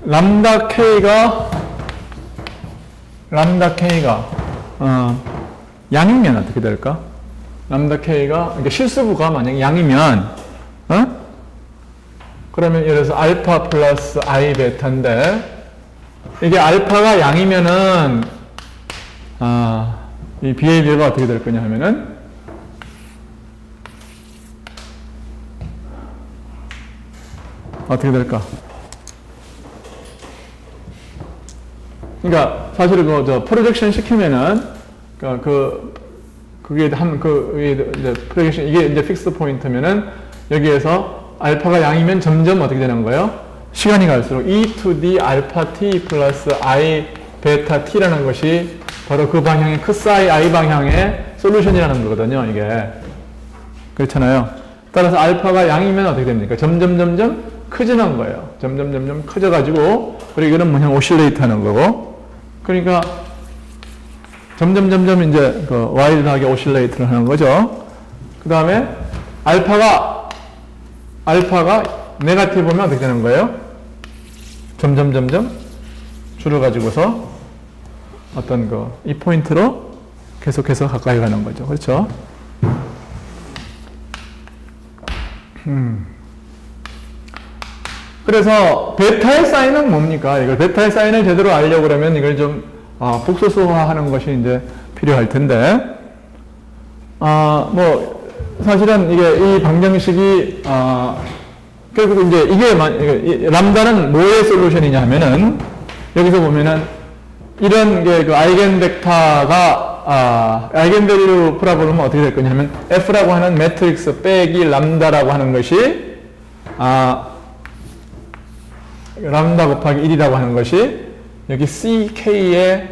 람다 K가, 양이면 어떻게 될까? 람다 K가, 그러니까 실수부가 만약에 양이면, 그러면 예를 들어서 알파 플러스 I 베타인데, 이게 알파가 양이면은, 이 behavior가 어떻게 될 거냐 하면은, 어떻게 될까? 그러니까, 사실 프로젝션 시키면은, 그게 프로젝션, 이게 이제 픽스 포인트면은, 여기에서 알파가 양이면 점점 어떻게 되는 거예요? 시간이 갈수록 e to the 알파 t 플러스 i 베타 t라는 것이 바로 그 방향의 크사이 i 방향의 솔루션이라는 거거든요, 이게. 그렇잖아요. 따라서 알파가 양이면 어떻게 됩니까? 점점 커지는 거예요. 점점 커져가지고, 그리고 이거는 뭐냐, 오실레이트 하는 거고. 그러니까, 점점 이제, 와일드하게 오실레이트를 하는 거죠. 그 다음에, 알파가 네가티브 보면 어떻게 되는 거예요? 점점 줄어가지고서 어떤 이 포인트로 계속해서 가까이 가는 거죠. 그렇죠? 그래서 베타의 사인은 뭡니까? 이걸 베타의 사인을 제대로 알려고 그러면 이걸 좀 복소수화하는 것이 이제 필요할 텐데, 뭐 사실은 이게 이 방정식이 결국 이제 이게 람다는 뭐의 솔루션이냐 하면은 여기서 보면은 이런 게 그 아이겐 벡터가 아이겐밸류 프로블럼은 어떻게 될 거냐면 F라고 하는 매트릭스 빼기 람다라고 하는 것이 람다 곱하기 1이라고 하는 것이 여기 CK에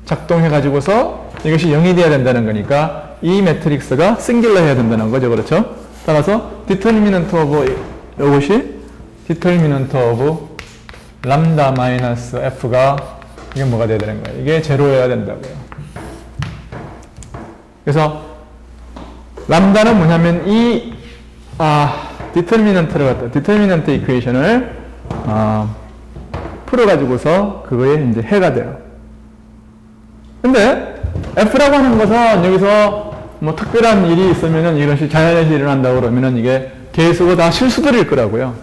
작동해 가지고서 이것이 0이 돼야 된다는 거니까 이 매트릭스가 싱귤러 해야 된다는 거죠. 그렇죠? 따라서 디터미넌트 오브 이것이 디터미넌트 오브 람다 마이너스 F가 이게 뭐가 돼야 되는 거예요? 이게 제로여야 된다고요. 그래서 람다는 뭐냐면 이 디터미넌트를 갖다 디터미넌트 이퀘이션을 풀어가지고서 그거에 이제 해가 돼요. 근데 F라고 하는 것은 여기서 뭐 특별한 일이 있으면은 이것이 자연에서 일어난다고 그러면은 이게 계수가 다 실수들일 거라고요.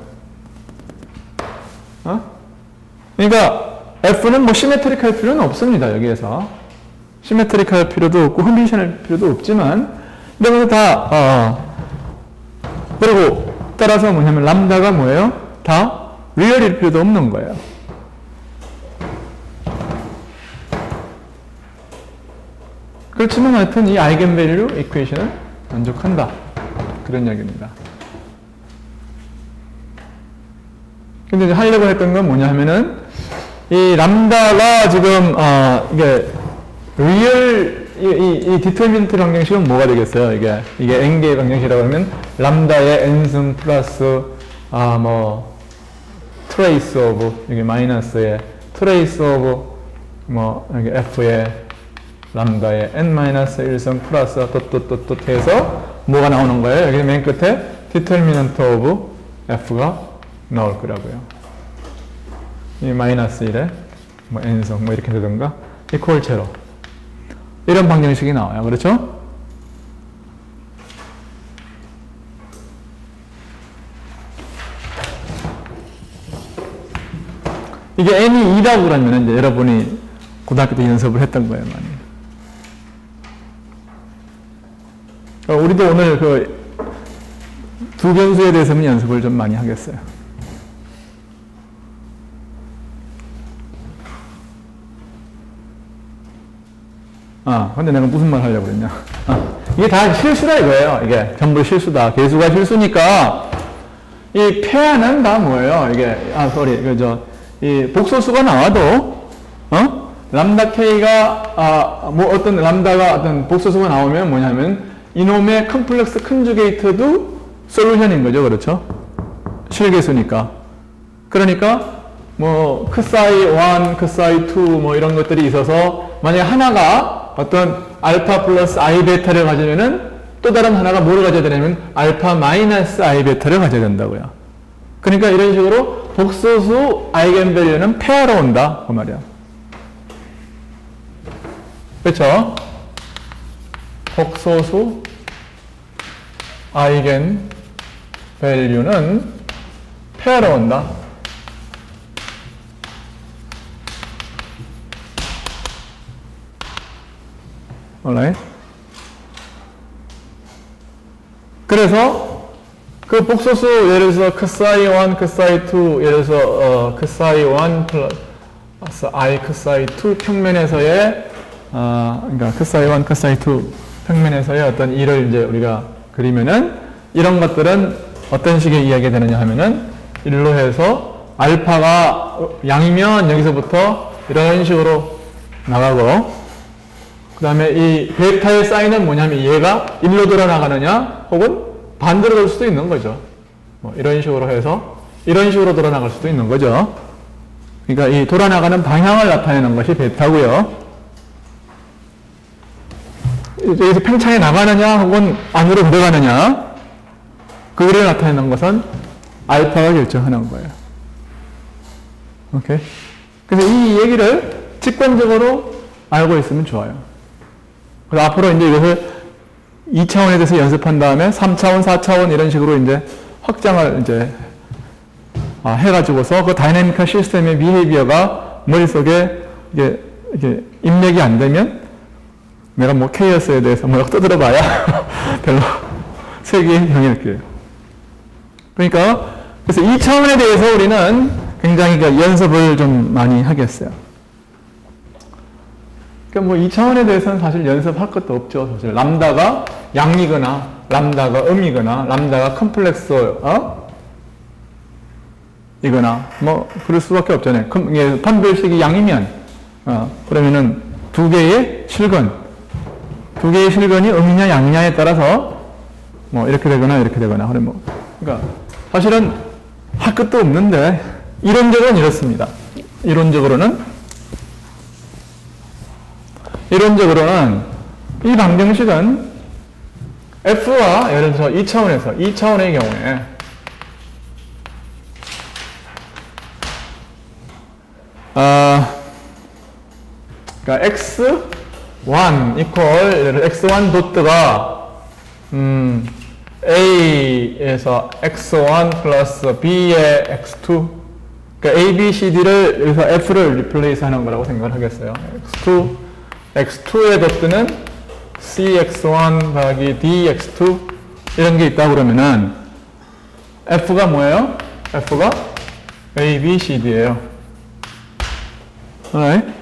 그러니까 F는 뭐 시메트릭할 필요는 없습니다. 여기에서 시메트릭할 필요도 없고 흠비션할 필요도 없지만 이런 다 그리고 따라서 뭐냐면 람다가 뭐예요? 다 리얼일 필요도 없는 거예요. 그렇지만 하여튼 이 아이겐밸류 이퀘이션은 만족한다. 그런 이야기입니다. 근데 이제 하려고 했던 건 뭐냐 하면은 이 람다가 지금 이게 리얼 이 디터미넌트 방정식은 뭐가 되겠어요? 이게 n개의 방정식이라고 하면 람다의 n승 플러스 뭐 트레이스 오브 여기 마이너스의 트레이스 오브 뭐 여기 f의 람다의 n-1승 플러스 또 해서 뭐가 나오는 거예요? 여기 맨 끝에 디터미넌트 오브 f가 나올 거라고요. 이 마이너스 1에 뭐 n승 뭐 이렇게 되던가 이퀄 제로 이런 방정식이 나와요. 그렇죠? 이게 n이 2라고 그러면 이제 여러분이 고등학교 때 연습을 했던 거예요. 많이. 우리도 오늘 그 두 변수에 대해서는 연습을 좀 많이 하겠어요. 근데 내가 무슨 말 하려고 그랬냐. 이게 다 실수다 이거예요. 이게 전부 실수다. 개수가 실수니까 이 패는 다 뭐예요? 이게 이 복소수가 나와도 람다 K가, 뭐 어떤 람다가 어떤 복소수가 나오면 뭐냐면 이놈의 컴플렉스 컨주게이트도 솔루션인 거죠. 그렇죠? 실계수니까. 그러니까 뭐 크사이 1, 크사이 2 뭐 이런 것들이 있어서 만약에 하나가 어떤 알파 플러스 I 베타를 가지면은 또 다른 하나가 뭐를 가져야 되냐면 알파 마이너스 I 베타를 가져야 된다고요. 그러니까 이런 식으로 복소수 아이겐밸류는 페어로 온다 그 말이야. 그렇죠? 복소수 아이겐밸류는 페어로 온다. alright? 그래서 그 복소수 예를 들어서 크사이 1, 크사이 2 예를 들어서 크사이 1 플러스 I 크사이 2 평면에서의 그러니까 크사이 1, 크사이 2 평면에서의 어떤 일을 이제 우리가 그리면은 이런 것들은 어떤 식의 이야기가 되느냐 하면은 일로 해서 알파가 양이면 여기서부터 이런 식으로 나가고 그 다음에 이 베타의 사인은 뭐냐면 얘가 일로 돌아나가느냐 혹은 반대로 돌 수도 있는 거죠. 뭐 이런 식으로 해서 이런 식으로 돌아나갈 수도 있는 거죠. 그러니까 이 돌아나가는 방향을 나타내는 것이 베타고요. 여기서 팽창해 나가느냐 혹은 안으로 들어가느냐 그거를 나타내는 것은 알파가 결정하는 거예요. 오케이. 그래서 이 얘기를 직관적으로 알고 있으면 좋아요. 그래서 앞으로 이제 이것을 2차원에 대해서 연습한 다음에 3차원, 4차원 이런 식으로 이제 확장을 이제 해가지고서 그 다이내미컬 시스템의 비헤이비어가 머릿속에 이게 입력이 안 되면 내가 뭐 케이어스에 대해서 뭐 떠들어봐야 별로 세계에 영향을 끼쳐요. 그러니까 그래서 2차원에 대해서 우리는 굉장히 연습을 좀 많이 하겠어요. 그러니까 뭐 2차원에 대해서는 사실 연습할 것도 없죠. 사실 람다가 양이거나 람다가 음이거나 람다가 컴플렉스 이거나 뭐 그럴 수밖에 없잖아요. 판별식이 양이면 그러면은 두 개의 실근이 음이냐 양이냐에 따라서 뭐 이렇게 되거나 이렇게 되거나 뭐 그러니까 사실은 할 것도 없는데 이론적으로는 이렇습니다. 이론적으로는 이 방정식은 F와 예를 들어서 2차원의 경우에 그러니까 x1 equal x1 도트가 A에서 x1 플러스 B의 x2 그러니까 A, B, C, D를 여기서 F를 리플레이스 하는 거라고 생각을 하겠어요. x2의 도트는 cx1 더하기 dx2 이런 게 있다고 그러면은 F가 뭐예요? F가 A, B, C, D예요. Alright?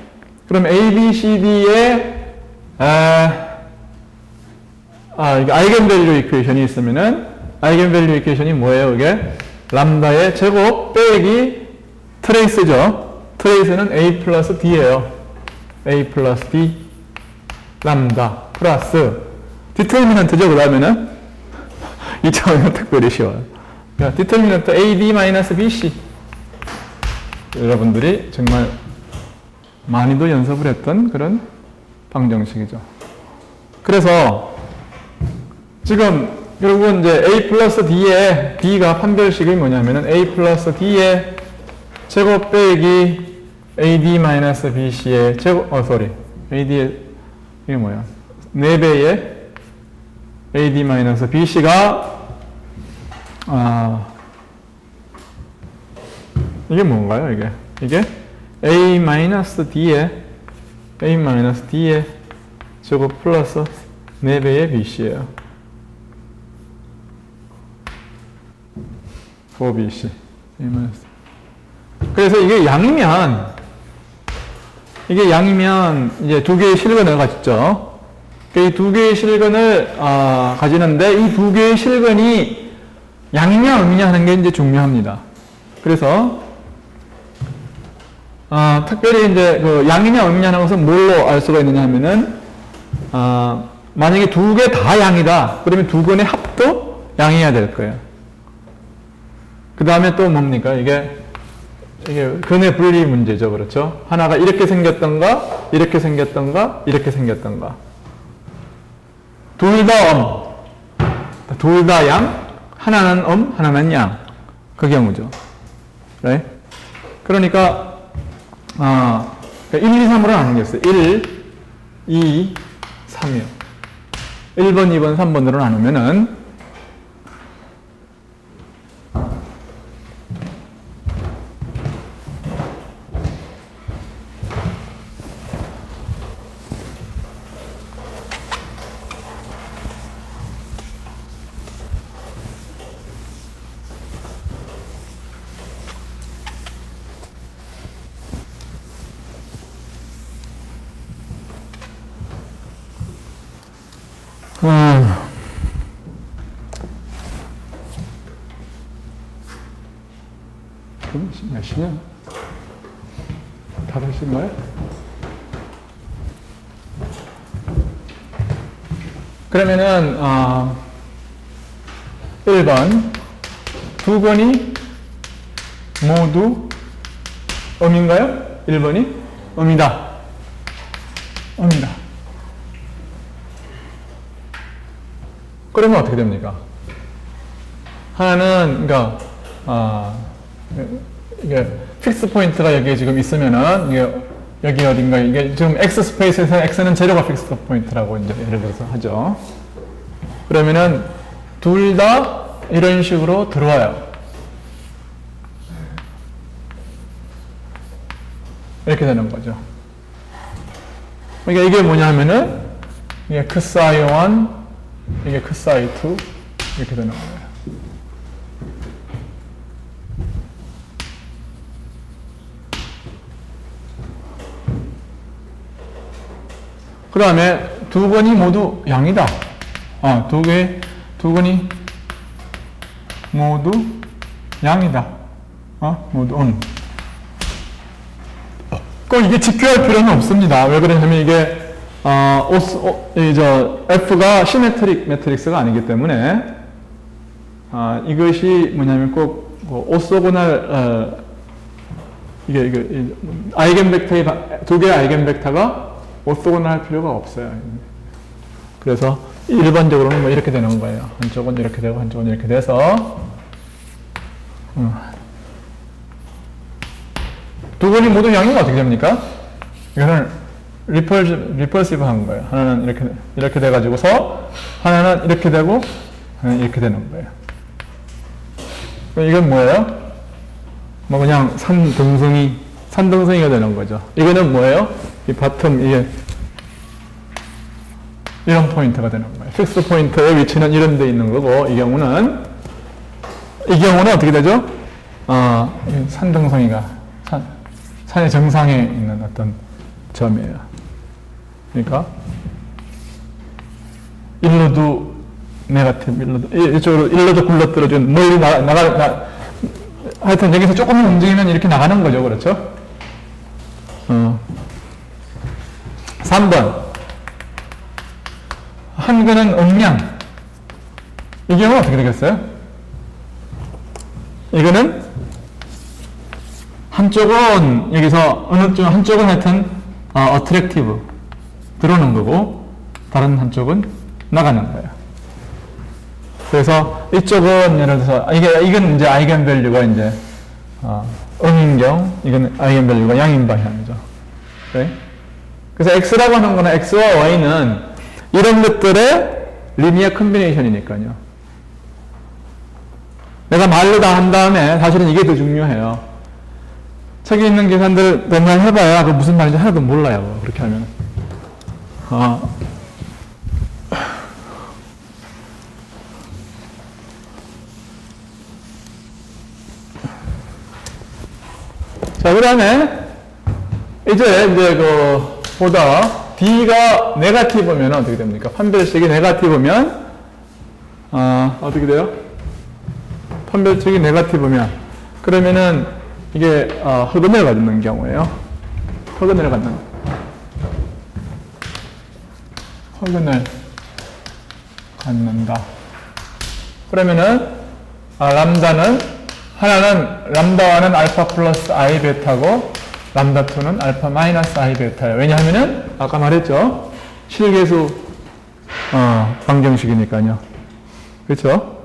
그럼 A, B, C, D의 이게 아이겐밸류 이퀘이션이 있으면은 아이겐밸류 이퀘이션이 뭐예요? 이게 람다의 제곱 빼기 트레이스죠. 트레이스는 A 플러스 D예요. A 플러스 D 람다 플러스 디터미넌트죠. 그 다음에는 2차원은 특별히 쉬워요. 그러니까 디터미넌트 AD 마이너스 BC 여러분들이 정말 많이도 연습을 했던 그런 방정식이죠. 그래서 지금 결국은 이제 A 플러스 D의 D가 판별식이 뭐냐면은 A 플러스 D의 제곱 빼기 AD 마이너스 BC의 제곱, AD의, 이게 뭐야? 4배의 AD 마이너스 BC가, 이게 뭔가요, 이게? 이게 A 마이너스 D의 제곱 플러스 4배의 BC예요. 4BC. 그래서 이게 양이면 이제 두 개의 실근을 가졌죠. 이 두 개의 실근을 가지는데 이 두 개의 실근이 양이냐 음이냐 하는 게 이제 중요합니다. 그래서 특별히 이제 그 양이냐 음이냐는 것은 뭘로 알 수가 있느냐 하면은, 만약에 두 개 다 양이다. 그러면 두 건의 합도 양이어야 될 거예요. 그 다음에 또 뭡니까? 이게 근의 분리 문제죠. 그렇죠? 하나가 이렇게 생겼던가, 이렇게 생겼던가, 이렇게 생겼던가. 둘 다 둘 다 양, 하나는 하나는 양. 그 경우죠. right? 그러니까, 1, 2, 3으로 나누겠어요. 1, 2, 3이요. 1번, 2번, 3번으로 나누면은, 몇 시냐? 5시인가요? 그러면은 1번 두 건이 모두 음인가요? 1번이 음이다. 음이다. 그러면 어떻게 됩니까? 하나는 그러니까 이게 픽스 포인트가 여기에 지금 있으면은 이게 여기 어딘가 이게 지금 X 스페이스에서 X는 제로가 픽스 포인트라고 이제 예를 들어서 하죠. 그러면은 둘 다 이런 식으로 들어와요. 이렇게 되는 거죠. 그러니까 이게 뭐냐 하면은 이게 크사이 1, 이게 크사이 2 이렇게 되는 거예요. 그 다음에 두 건이 모두 양이다. 두 건이 모두 양이다. 모두 꼭 이게 직교할 필요는 없습니다. 왜 그러냐면 이게 F가 시메트릭 매트릭스가 아니기 때문에 이것이 뭐냐면 꼭 오소고날 이게 아이겐벡터의 두 개의 아이겐벡터가 오소고날 할 필요가 없어요. 그래서 일반적으로는 뭐 이렇게 되는 거예요. 한쪽은 이렇게 되고 한쪽은 이렇게 돼서 두 건이 모두 양이면 어떻게 됩니까? 이거는 리펄시브 한 거예요. 하나는 이렇게 돼가지고서 하나는 이렇게 되고 하나는 이렇게 되는 거예요. 이건 뭐예요? 뭐 그냥 산등성이가 되는 거죠. 이거는 뭐예요? 이 바텀 이게 이런 포인트가 되는 거예요. 픽스 포인트의 위치는 이런 데 있는 거고 이 경우는 어떻게 되죠? 산등성이가 산의 정상에 있는 어떤 점이에요. 그러니까 일로도 네거티브, 이쪽으로 일로도 굴러들어준 멀리 하여튼 여기서 조금 움직이면 이렇게 나가는 거죠. 그렇죠? 3번 한 근은 음양. 이 경우는 어떻게 되겠어요? 이거는 한쪽은 여기서 어느 쪽 한쪽은 하여튼 attractive 들어오는 거고 다른 한쪽은 나가는 거예요. 그래서 이쪽은 예를 들어서 이건 이제 아이겐밸류가 이제 음인 경우 이건 아이겐밸류가 양인 방향이죠. okay? 그래서 x라고 하는 거는 x와 y는 이런 것들의 리니어 컨비네이션이니까요. 내가 말로 다 한 다음에 사실은 이게 더 중요해요. 책에 있는 계산들 맨날 해봐야 그 무슨 말인지 하나도 몰라요. 그렇게 하면. 자, 그 다음에 이제 보다 D가 네거티브면 어떻게 됩니까? 판별식이 네거티브면 어떻게 돼요? 판별식이 네거티브면 그러면은 이게 흑은을 갖는 경우예요. 흑은을 갖는다. 그러면은 람다는 하나는 람다1은 알파 플러스 I 베타고 람다2는 알파 마이너스 I 베타예요. 왜냐하면은 아까 말했죠. 실계수 방정식이니까요. 그렇죠?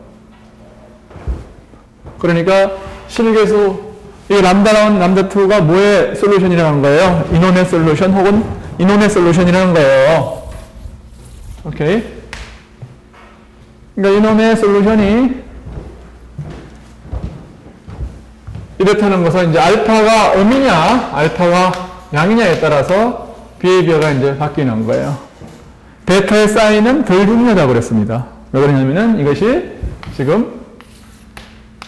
그러니까 실계수 이 람다1, 람다2가 뭐의 솔루션이라는 거예요? 인원의 솔루션 혹은 인원의 솔루션이라는 거예요. 오케이? 그러니까 인원의 솔루션이 이렇다는 것은 이제 알파가 음이냐, 알파가 양이냐에 따라서 비헤비어가 이제 바뀌는 거예요. 베타의 사인은 덜 중요하다고 그랬습니다. 왜 그러냐면은 이것이 지금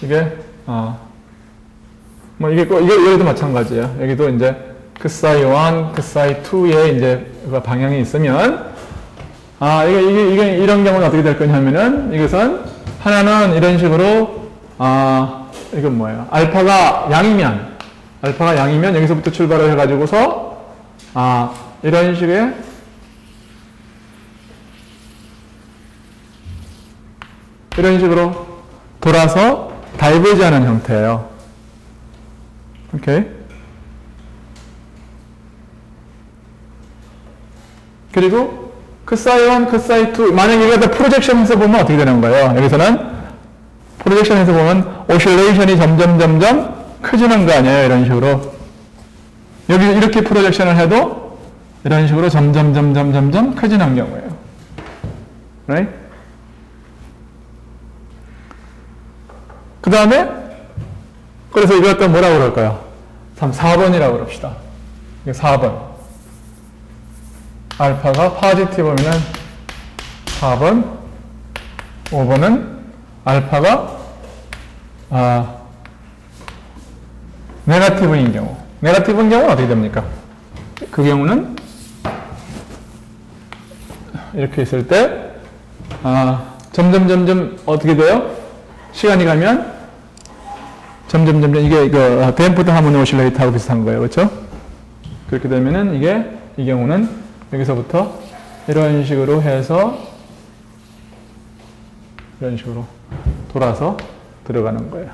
이게 여기도 마찬가지예요. 여기도 이제 그 사이 1, 그 사이 2에 이제 방향이 있으면 이게 이런 경우는 어떻게 될 거냐면은 이것은 하나는 이런 식으로 이건 뭐예요? 알파가 양이면 여기서부터 출발을 해가지고서 이런 식의 이런 식으로 돌아서 다이버지하는 형태예요. 오케이. 그리고 그 사이 1, 그 사이 2 만약에 이거 다 프로젝션에서 보면 어떻게 되는 거예요? 여기서는 프로젝션에서 보면 오실레이션이 점점 커지는 거 아니에요? 이런 식으로. 여기 이렇게 프로젝션을 해도 이런 식으로 점점 커지는 경우예요. right? 그 다음에 그래서 이걸 또 뭐라고 그럴까요? 4번이라고 그럽시다. 이게 4번. 알파가 포지티브면은 4번, 5번은 알파가 네거티브인 경우. 네거티브인 경우는 어떻게 됩니까? 그 경우는 이렇게 있을 때 점점 어떻게 돼요? 시간이 가면 점점 이게 댐프드 하모니 오실레이터하고 비슷한 거예요. 그렇죠? 그렇게 되면은 이 경우는 여기서부터 이런 식으로 해서 이런 식으로 돌아서 들어가는 거예요.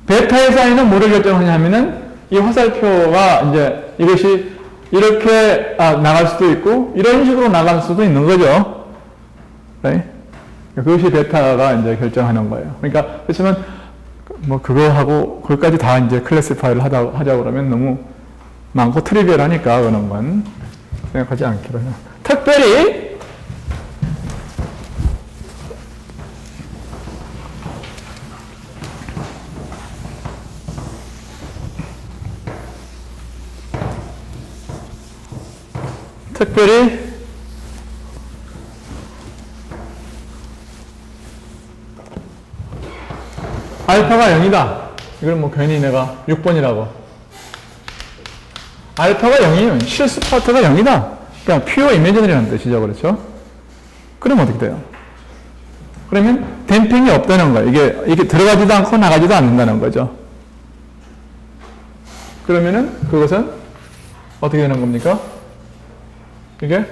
베타의 사인은 뭐를 결정하냐면은 이 화살표가 이제 이것이 이렇게 나갈 수도 있고 이런 식으로 나갈 수도 있는 거죠. 네? 그것이 베타가 이제 결정하는 거예요. 그러니까 그렇지만 뭐 그거하고 그것까지 다 이제 클래시파이를 하자고 그러면 너무 많고 트리비얼하니까 그런 건 생각하지 않기로 해요. 특별히 알파가 0이다. 이걸 뭐 괜히 내가 6번이라고. 알파가 0이면 실수 파트가 0이다. 그냥 퓨어 이미지너리라는 뜻이죠. 그렇죠? 그러면 어떻게 돼요? 그러면 댐핑이 없다는 거예요. 이게 들어가지도 않고 나가지도 않는다는 거죠. 그러면은 그것은 어떻게 되는 겁니까? 이게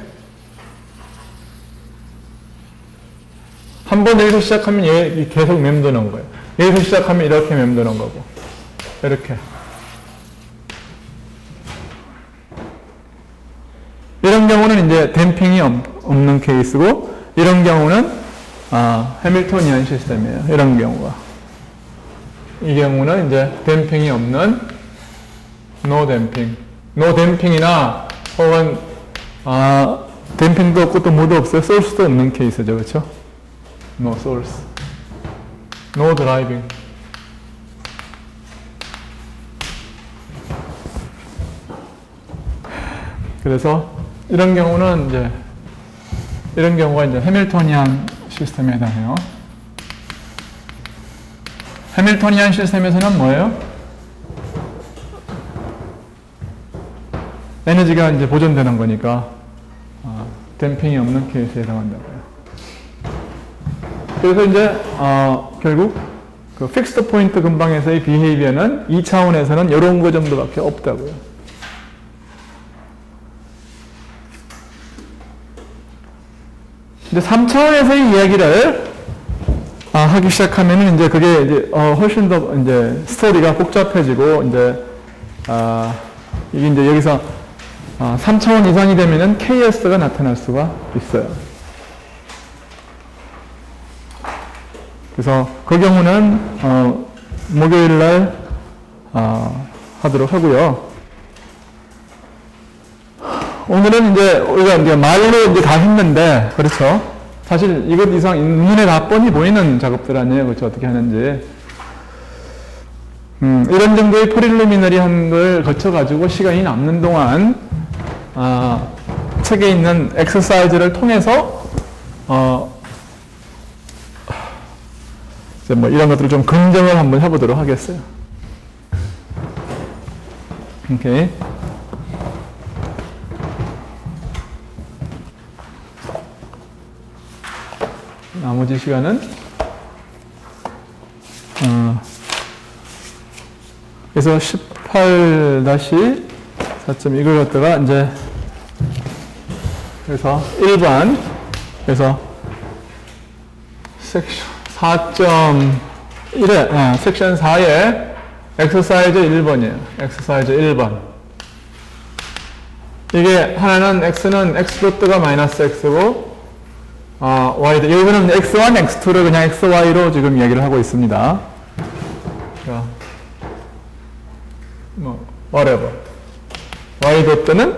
한 번 여기서 시작하면 얘 계속 맴도는 거예요. 여기서 시작하면 이렇게 맴도는 거고 이렇게 이런 경우는 이제 댐핑이 없는 케이스고 이런 경우는 해밀토니안 시스템이에요. 이런 경우가 이 경우는 이제 댐핑이 없는 노 댐핑이나 혹은 댐핑도 없고 또 뭐도 없어요. 소스도 없는 케이스죠. 그렇죠? No source. No driving. 그래서 이런 경우는 이런 경우가 이제 해밀토니안 시스템에 해당해요. 해밀토니안 시스템에서는 뭐예요? 에너지가 이제 보존되는 거니까 댐핑이 없는 케이스에 해당한다고요. 그래서 이제 결국 그 픽스드 포인트 근방에서의 비헤이비어는 2차원에서는 이런 거 정도밖에 없다고요. 이제 3차원에서의 이야기를 하기 시작하면은 이제 그게 이제 훨씬 더 이제 스토리가 복잡해지고 이제 이게 이제 여기서 3차원 이상이 되면은 KS가 나타날 수가 있어요. 그래서 그 경우는 목요일 날 하도록 하고요. 오늘은 이제 우리가 이제 말로 이제 다 했는데, 그렇죠? 사실 이것 이상 눈에 다 뻔히 보이는 작업들 아니에요, 그렇죠? 어떻게 하는지. 이런 정도의 프리리미너리한 걸 거쳐가지고 시간이 남는 동안 책에 있는 엑서사이즈를 통해서 이제 뭐 이런 것들을 좀 긍정을 한번 해보도록 하겠어요. 오케이. 나머지 시간은 그래서 18-4점 이걸 갖다가 이제 그래서 1번 그래서 섹션 4.1에 섹션 4에 엑서사이즈 1번이에요. 엑서사이즈 1번. 이게 하나는 x는 x도트가 마이너스 x고 y도 여기는 x1, x2를 그냥 xy로 지금 이야기를 하고 있습니다. 자, 뭐 whatever. y도트는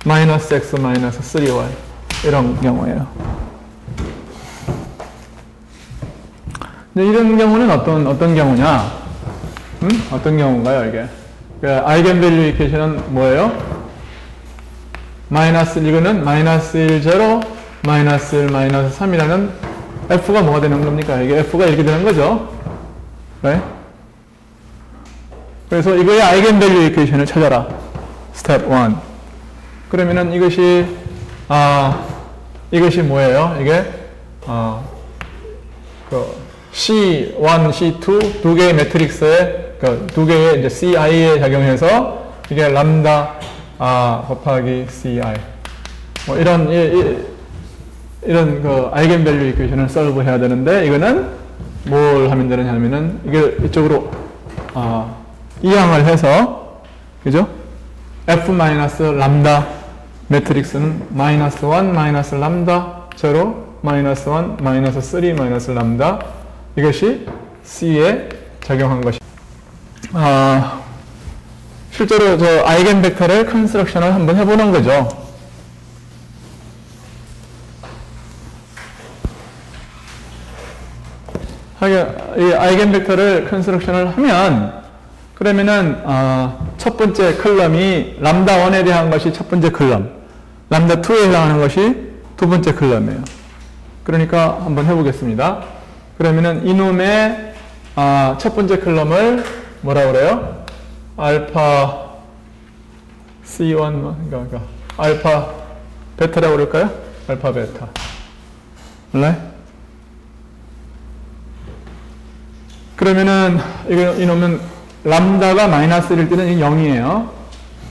마이너스 x 마이너스 3y 이런 경우예요. 이런 경우는 어떤 경우냐? 어떤 경우인가요, 이게? 아이겐밸류 이퀘이션은 뭐예요? 마이너스, 이거는 마이너스 1, 0, 마이너스 1, 마이너스 3이라는 f가 뭐가 되는 겁니까? 이게 f가 이렇게 되는 거죠? 네? 그래서 이거의 아이겐밸류 이퀘이션을 찾아라. 스텝 1. 그러면은 이것이 뭐예요? 이게, C1, C2 두 개의 매트릭스에 두 개의 이제 CI에 작용해서 이게 람다 곱하기 CI 뭐 이런 그 아이겐밸류 이퀘이션을 솔브 해야 되는데 이거는 뭘 하면 되느냐면은 이게 이쪽으로 이항을 해서 그죠? F 마이너스 람다 매트릭스는 마이너스 1 마이너스 람다 제로 마이너스 1 마이너스 3 마이너스 람다 이것이 C에 작용한 것이. 실제로 저 아이겐벡터를 컨스트럭션을 한번 해보는 거죠. 이 아이겐벡터를 컨스트럭션을 하면 그러면은 첫 번째 컬럼이 람다 1에 대한 것이 첫 번째 컬럼, 람다 2에 해당하는 것이 두 번째 컬럼이에요. 그러니까 한번 해보겠습니다. 그러면은 이놈의 첫 번째 컬럼을 뭐라 그래요? 알파 C1 그러니까 알파 베타라고 그럴까요? 알파 베타. 네? 그러면은 이놈은 람다가 마이너스 1일 때는 0이에요.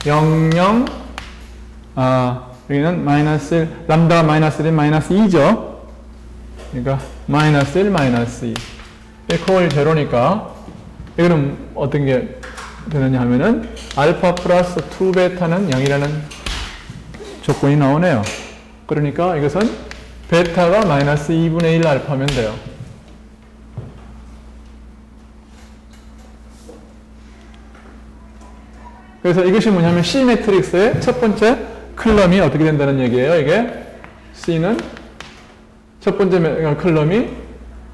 0, 0 여기는 마이너스 1, 람다가 마이너스 1은 마이너스 2죠. 그러니까 마이너스 1, 마이너스 2. 이퀄 제로니까 이거는 어떤 게 되느냐 하면은 알파 플러스 2 베타는 0이라는 조건이 나오네요. 그러니까 이것은 베타가 마이너스 2분의 1 알파면 돼요. 그래서 이것이 뭐냐면 C 매트릭스의 첫 번째 컬럼이 어떻게 된다는 얘기예요. 이게 C는 첫 번째 컬럼이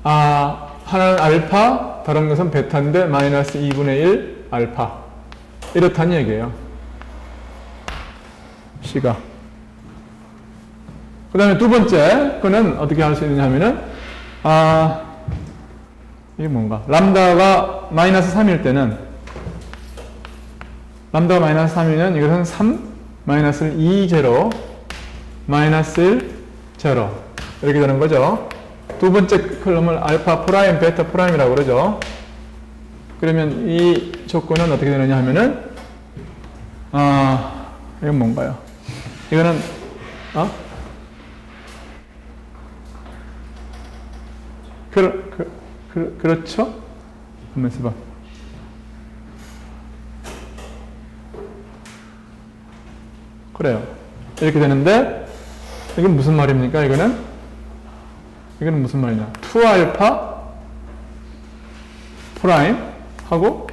하나는 알파, 다른 것은 베타인데 마이너스 2분의 1 알파 이렇다는 얘기예요. C가. 그 다음에 두 번째 그는 어떻게 할 수 있느냐 하면은 이게 뭔가 람다가 마이너스 3일 때는 람다가 마이너스 3이면 이것은 3 마이너스 2 제로 마이너스 1 제로 이렇게 되는 거죠. 두 번째 컬럼을 알파 프라임, 베타 프라임이라고 그러죠. 그러면 이 조건은 어떻게 되느냐 하면은, 이건 뭔가요? 이거는, 그렇죠? 한번 써봐. 그래요. 이렇게 되는데, 이건 무슨 말입니까? 이거는 무슨 말이냐? 2알파 프라임 하고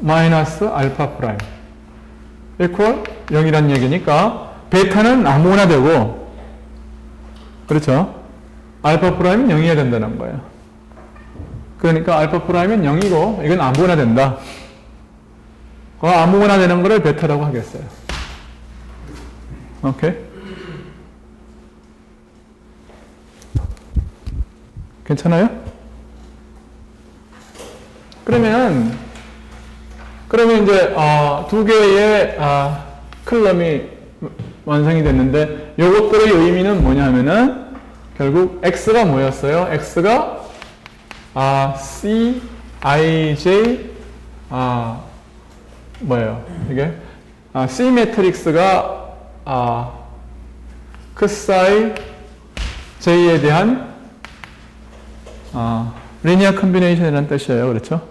마이너스 알파 프라임 이퀄 0이란 얘기니까 베타는 아무거나 되고, 그렇죠? 알파 프라임은 0이어야 된다는 거예요. 그러니까 알파 프라임은 0이고 이건 아무거나 된다. 그 아무거나 되는 거를 베타라고 하겠어요. 오케이? 괜찮아요? 그러면 이제 두 개의 클럼이 완성이 됐는데, 요것들의 의미는 뭐냐 하면은 결국 x가 뭐였어요? x가 c, i, j 뭐예요? 이게 c 매트릭스가 크사이 j에 대한 리니어 컨비네이션이라는 뜻이에요. 그렇죠?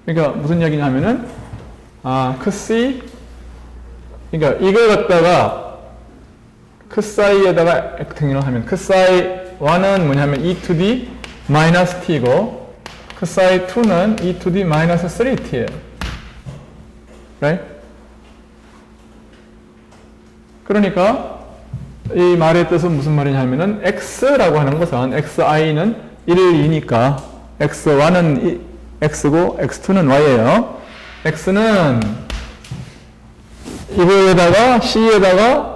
그러니까 무슨 얘기냐 하면은 크시, 그러니까 이걸 갖다가 크사이에다가 액팅을 하면 크사이 1은 뭐냐면 e to the 마이너스 t고 크사이 2는 e to the 마이너스 3t예요. right? 그러니까 이 말의 뜻은 무슨 말이냐 하면은 x라고 하는 것은 xi는 1, 2니까 x1은 x고 x2는 y예요. x는 이거에다가 c에다가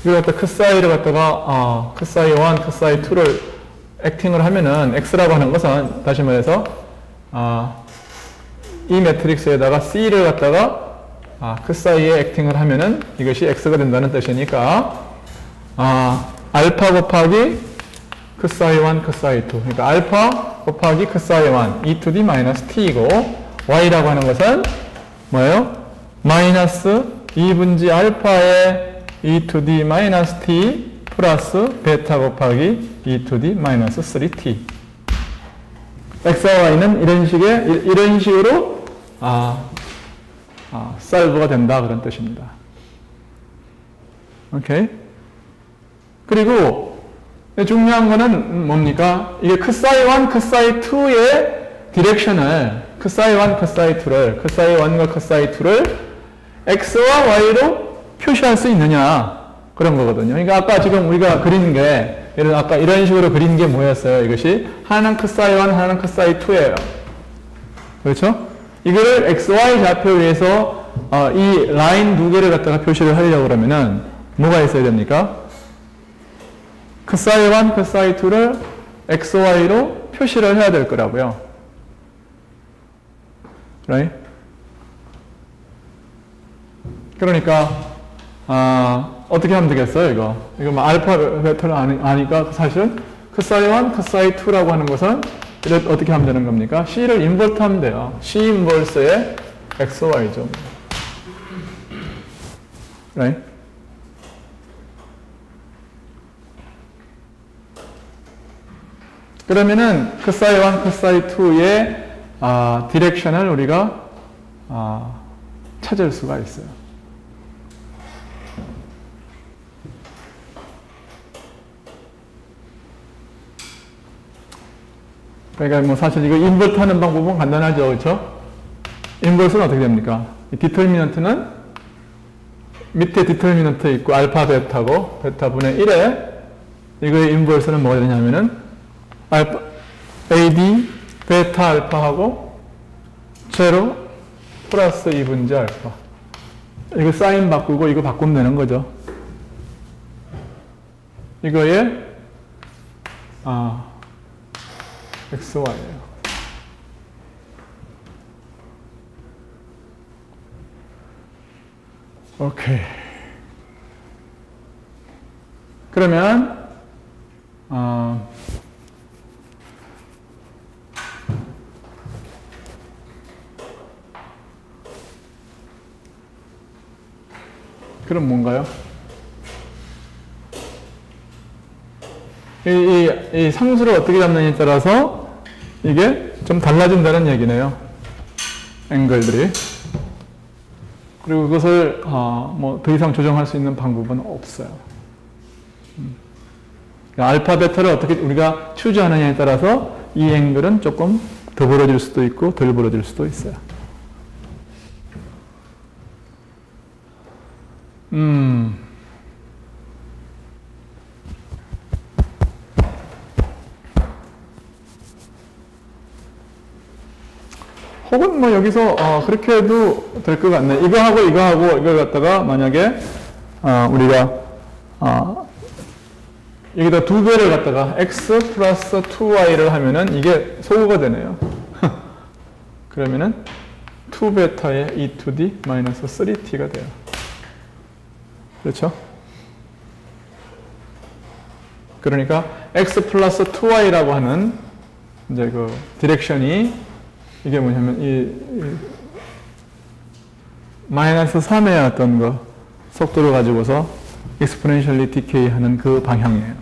이걸 갖다 크사이를 갖다가 크사이 1, 크사이 2를 액팅을 하면은 x라고 하는 것은 다시 말해서 이 매트릭스에다가 c를 갖다가 크사이에 액팅을 하면은 이것이 x가 된다는 뜻이니까 알파 곱하기 크사이 1, 크사이 2. 그러니까 알파 곱하기 크사이 1, e to the 마이너스 t이고, y라고 하는 것은 뭐예요? 마이너스 2분지 알파의 e to the 마이너스 t 플러스 베타 곱하기 e to the 마이너스 3t. x와 y는 이런 식으로 solve가 된다, 그런 뜻입니다. 오케이? 그리고 중요한 거는 뭡니까? 이게 크사이 1, 크사이 2의 디렉션을, 크사이 1, 크사이 2를, 크사이 1과 크사이 2를 x와 y로 표시할 수 있느냐, 그런 거거든요. 그러니까 아까 지금 우리가 그린 게, 아까 이런 식으로 그린 게 뭐였어요? 이것이 하나는 크사이 1, 하나는 크사이 2예요. 그렇죠? 이거를 xy 좌표에서 이 라인 두 개를 갖다가 표시를 하려고 그러면은 뭐가 있어야 됩니까? 크사이 1, 크사이 2를 xy로 표시를 해야 될 거라고요. right? 그러니까 어떻게 하면 되겠어요, 이거? 이거 뭐 알파 베타를 아니까 사실은 크사이 1, 크사이 2라고 하는 것은 어떻게 하면 되는 겁니까? C를 인버트 하면 돼요. C 인버스의 XY죠. right? 그러면은 크사이 1, 크사이 2의 디렉션을 우리가 찾을 수가 있어요. 그러니까 뭐 사실 이거 인버트 하는 방법은 간단하죠. 그렇죠? 인버스는 어떻게 됩니까? 이 디터미넌트는 밑에 디터미넌트 있고 알파 베타고 베타분의 1에 이거의 인버스는 뭐가 되냐면은 알파 AD 베타 알파하고 제로 플러스 2분지 알파. 이거 사인 바꾸고 이거 바꾸면 되는 거죠. 이거에 XY예요. 오케이. 그러면 그럼 뭔가요? 이 상수를 어떻게 잡느냐에 따라서 이게 좀 달라진다는 얘기네요. 앵글들이. 그리고 그것을 뭐 더 이상 조정할 수 있는 방법은 없어요. 알파, 베타를 어떻게 우리가 추주하느냐에 따라서 이 앵글은 조금 더 벌어질 수도 있고 덜 벌어질 수도 있어요. 혹은 뭐 여기서 그렇게 해도 될 것 같네. 이거하고 이걸 갖다가 만약에 우리가 여기다 두 배를 갖다가 x 플러스 2y를 하면은 이게 소구가 되네요. 그러면은 2베타의 e to d 마이너스 3t가 돼요. 그렇죠? 그러니까 x 플러스 2y라고 하는 이제 그 디렉션이 이게 뭐냐면 이 마이너스 3의 어떤 거 속도를 가지고서 exponentially decay 하는 그 방향이에요.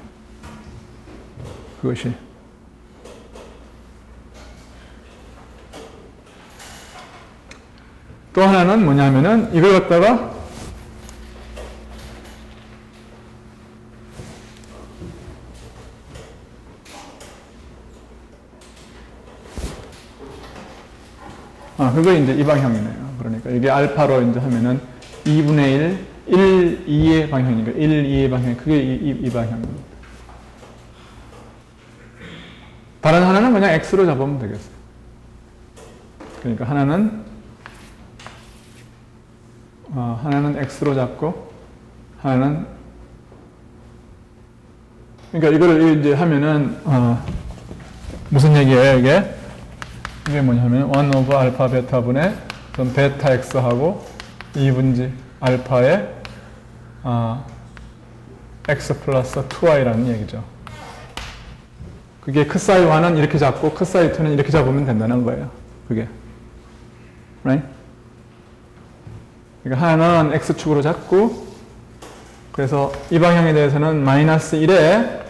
그것이. 또 하나는 뭐냐면은 이걸 갖다가 그거 이제 이 방향이네요. 그러니까 이게 알파로 이제 하면은 2분의 1, 2의 방향이니까 1, 2의 방향, 그게 이 방향입니다. 다른 하나는 그냥 x로 잡으면 되겠어요. 그러니까 하나는 x로 잡고 하나는 그러니까 이거를 이제 하면은 무슨 얘기예요 이게? 이게 뭐냐면 1 오브 알파 베타 분의 전 베타 x하고 2분지 알파의 x 플러스 2y라는 얘기죠. 그게 크사이 1은 이렇게 잡고 크사이 2는 이렇게 잡으면 된다는 거예요. 그게. right? 그러니까 하나는 x축으로 잡고 그래서 이 방향에 대해서는 마이너스 1에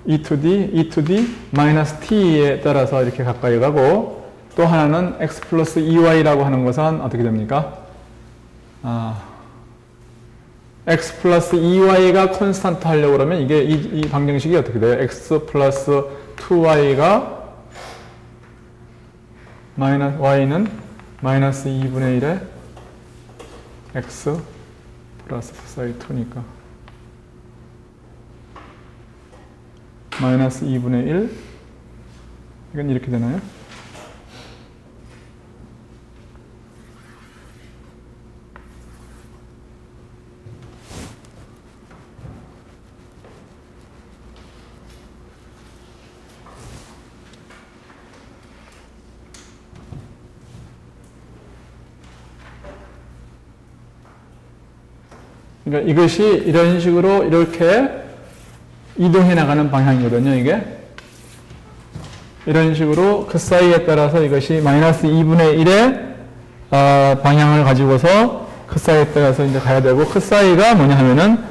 e to d 마이너스 t에 따라서 이렇게 가까이 가고 또 하나는 x 플러스 2y라고 하는 것은 어떻게 됩니까? x 플러스 2y가 콘스탄트 하려고 그러면 이게 이 방정식이 어떻게 돼요? x 플러스 2y가 y는 마이너스 2분의 1에 x 플러스 사이 2니까 마이너스 2분의 1 이건 이렇게 되나요? 그러니까 이것이 이런 식으로 이렇게 이동해 나가는 방향이거든요, 이게. 이런 식으로 그 사이에 따라서 이것이 마이너스 2분의 1의 방향을 가지고서 그 사이에 따라서 이제 가야 되고, 그 사이가 뭐냐 하면은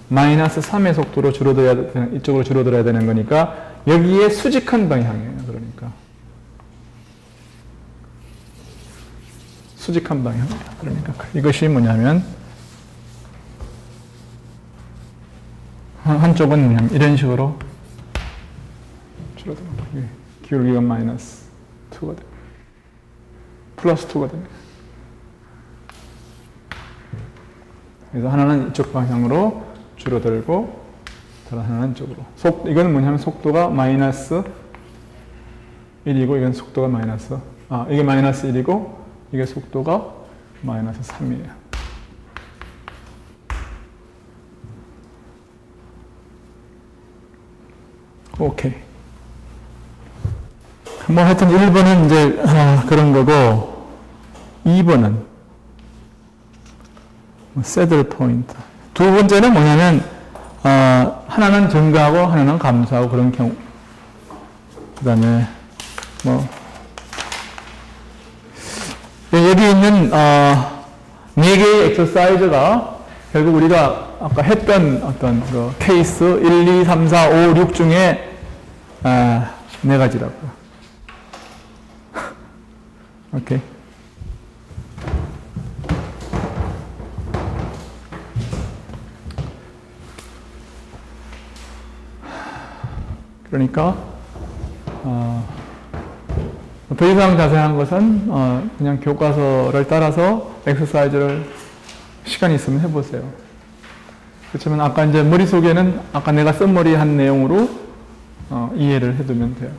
마이너스 3의 속도로 줄어들어야 되는, 이쪽으로 줄어들어야 되는 거니까 여기에 수직한 방향이에요, 그러니까. 수직한 방향이에요. 그러니까 이것이 뭐냐면 한쪽은 그냥 이런 식으로 줄어드는 거예요. 기울기가 마이너스 2가 됩니다. 플러스 2가 됩니다. 그래서 하나는 이쪽 방향으로 줄어들고 다른 하나는 이쪽으로. 이건 뭐냐면 속도가 마이너스 1이고 이건 속도가 마이너스 이게 마이너스 1이고 이게 속도가 마이너스 3이에요. 오케이. 뭐 하여튼 1번은 이제 그런 거고 2번은 새들 포인트. 두 번째는 뭐냐면 하나는 증가하고 하나는 감소하고 그런 경우. 그 다음에 뭐 여기 있는 4개의 엑서사이즈가 결국 우리가 아까 했던 어떤 그 케이스 1, 2, 3, 4, 5, 6 중에 4가지라고요. 오케이. 그러니까 더 이상 자세한 것은 그냥 교과서를 따라서 엑서사이즈를 시간이 있으면 해보세요. 그렇지만 아까 이제 머릿속에는 아까 내가 썸머리한 내용으로 이해를 해두면 돼요.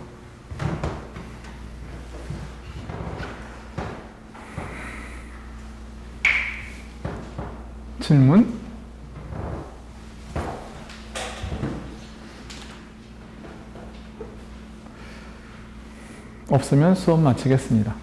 질문? 없으면 수업 마치겠습니다.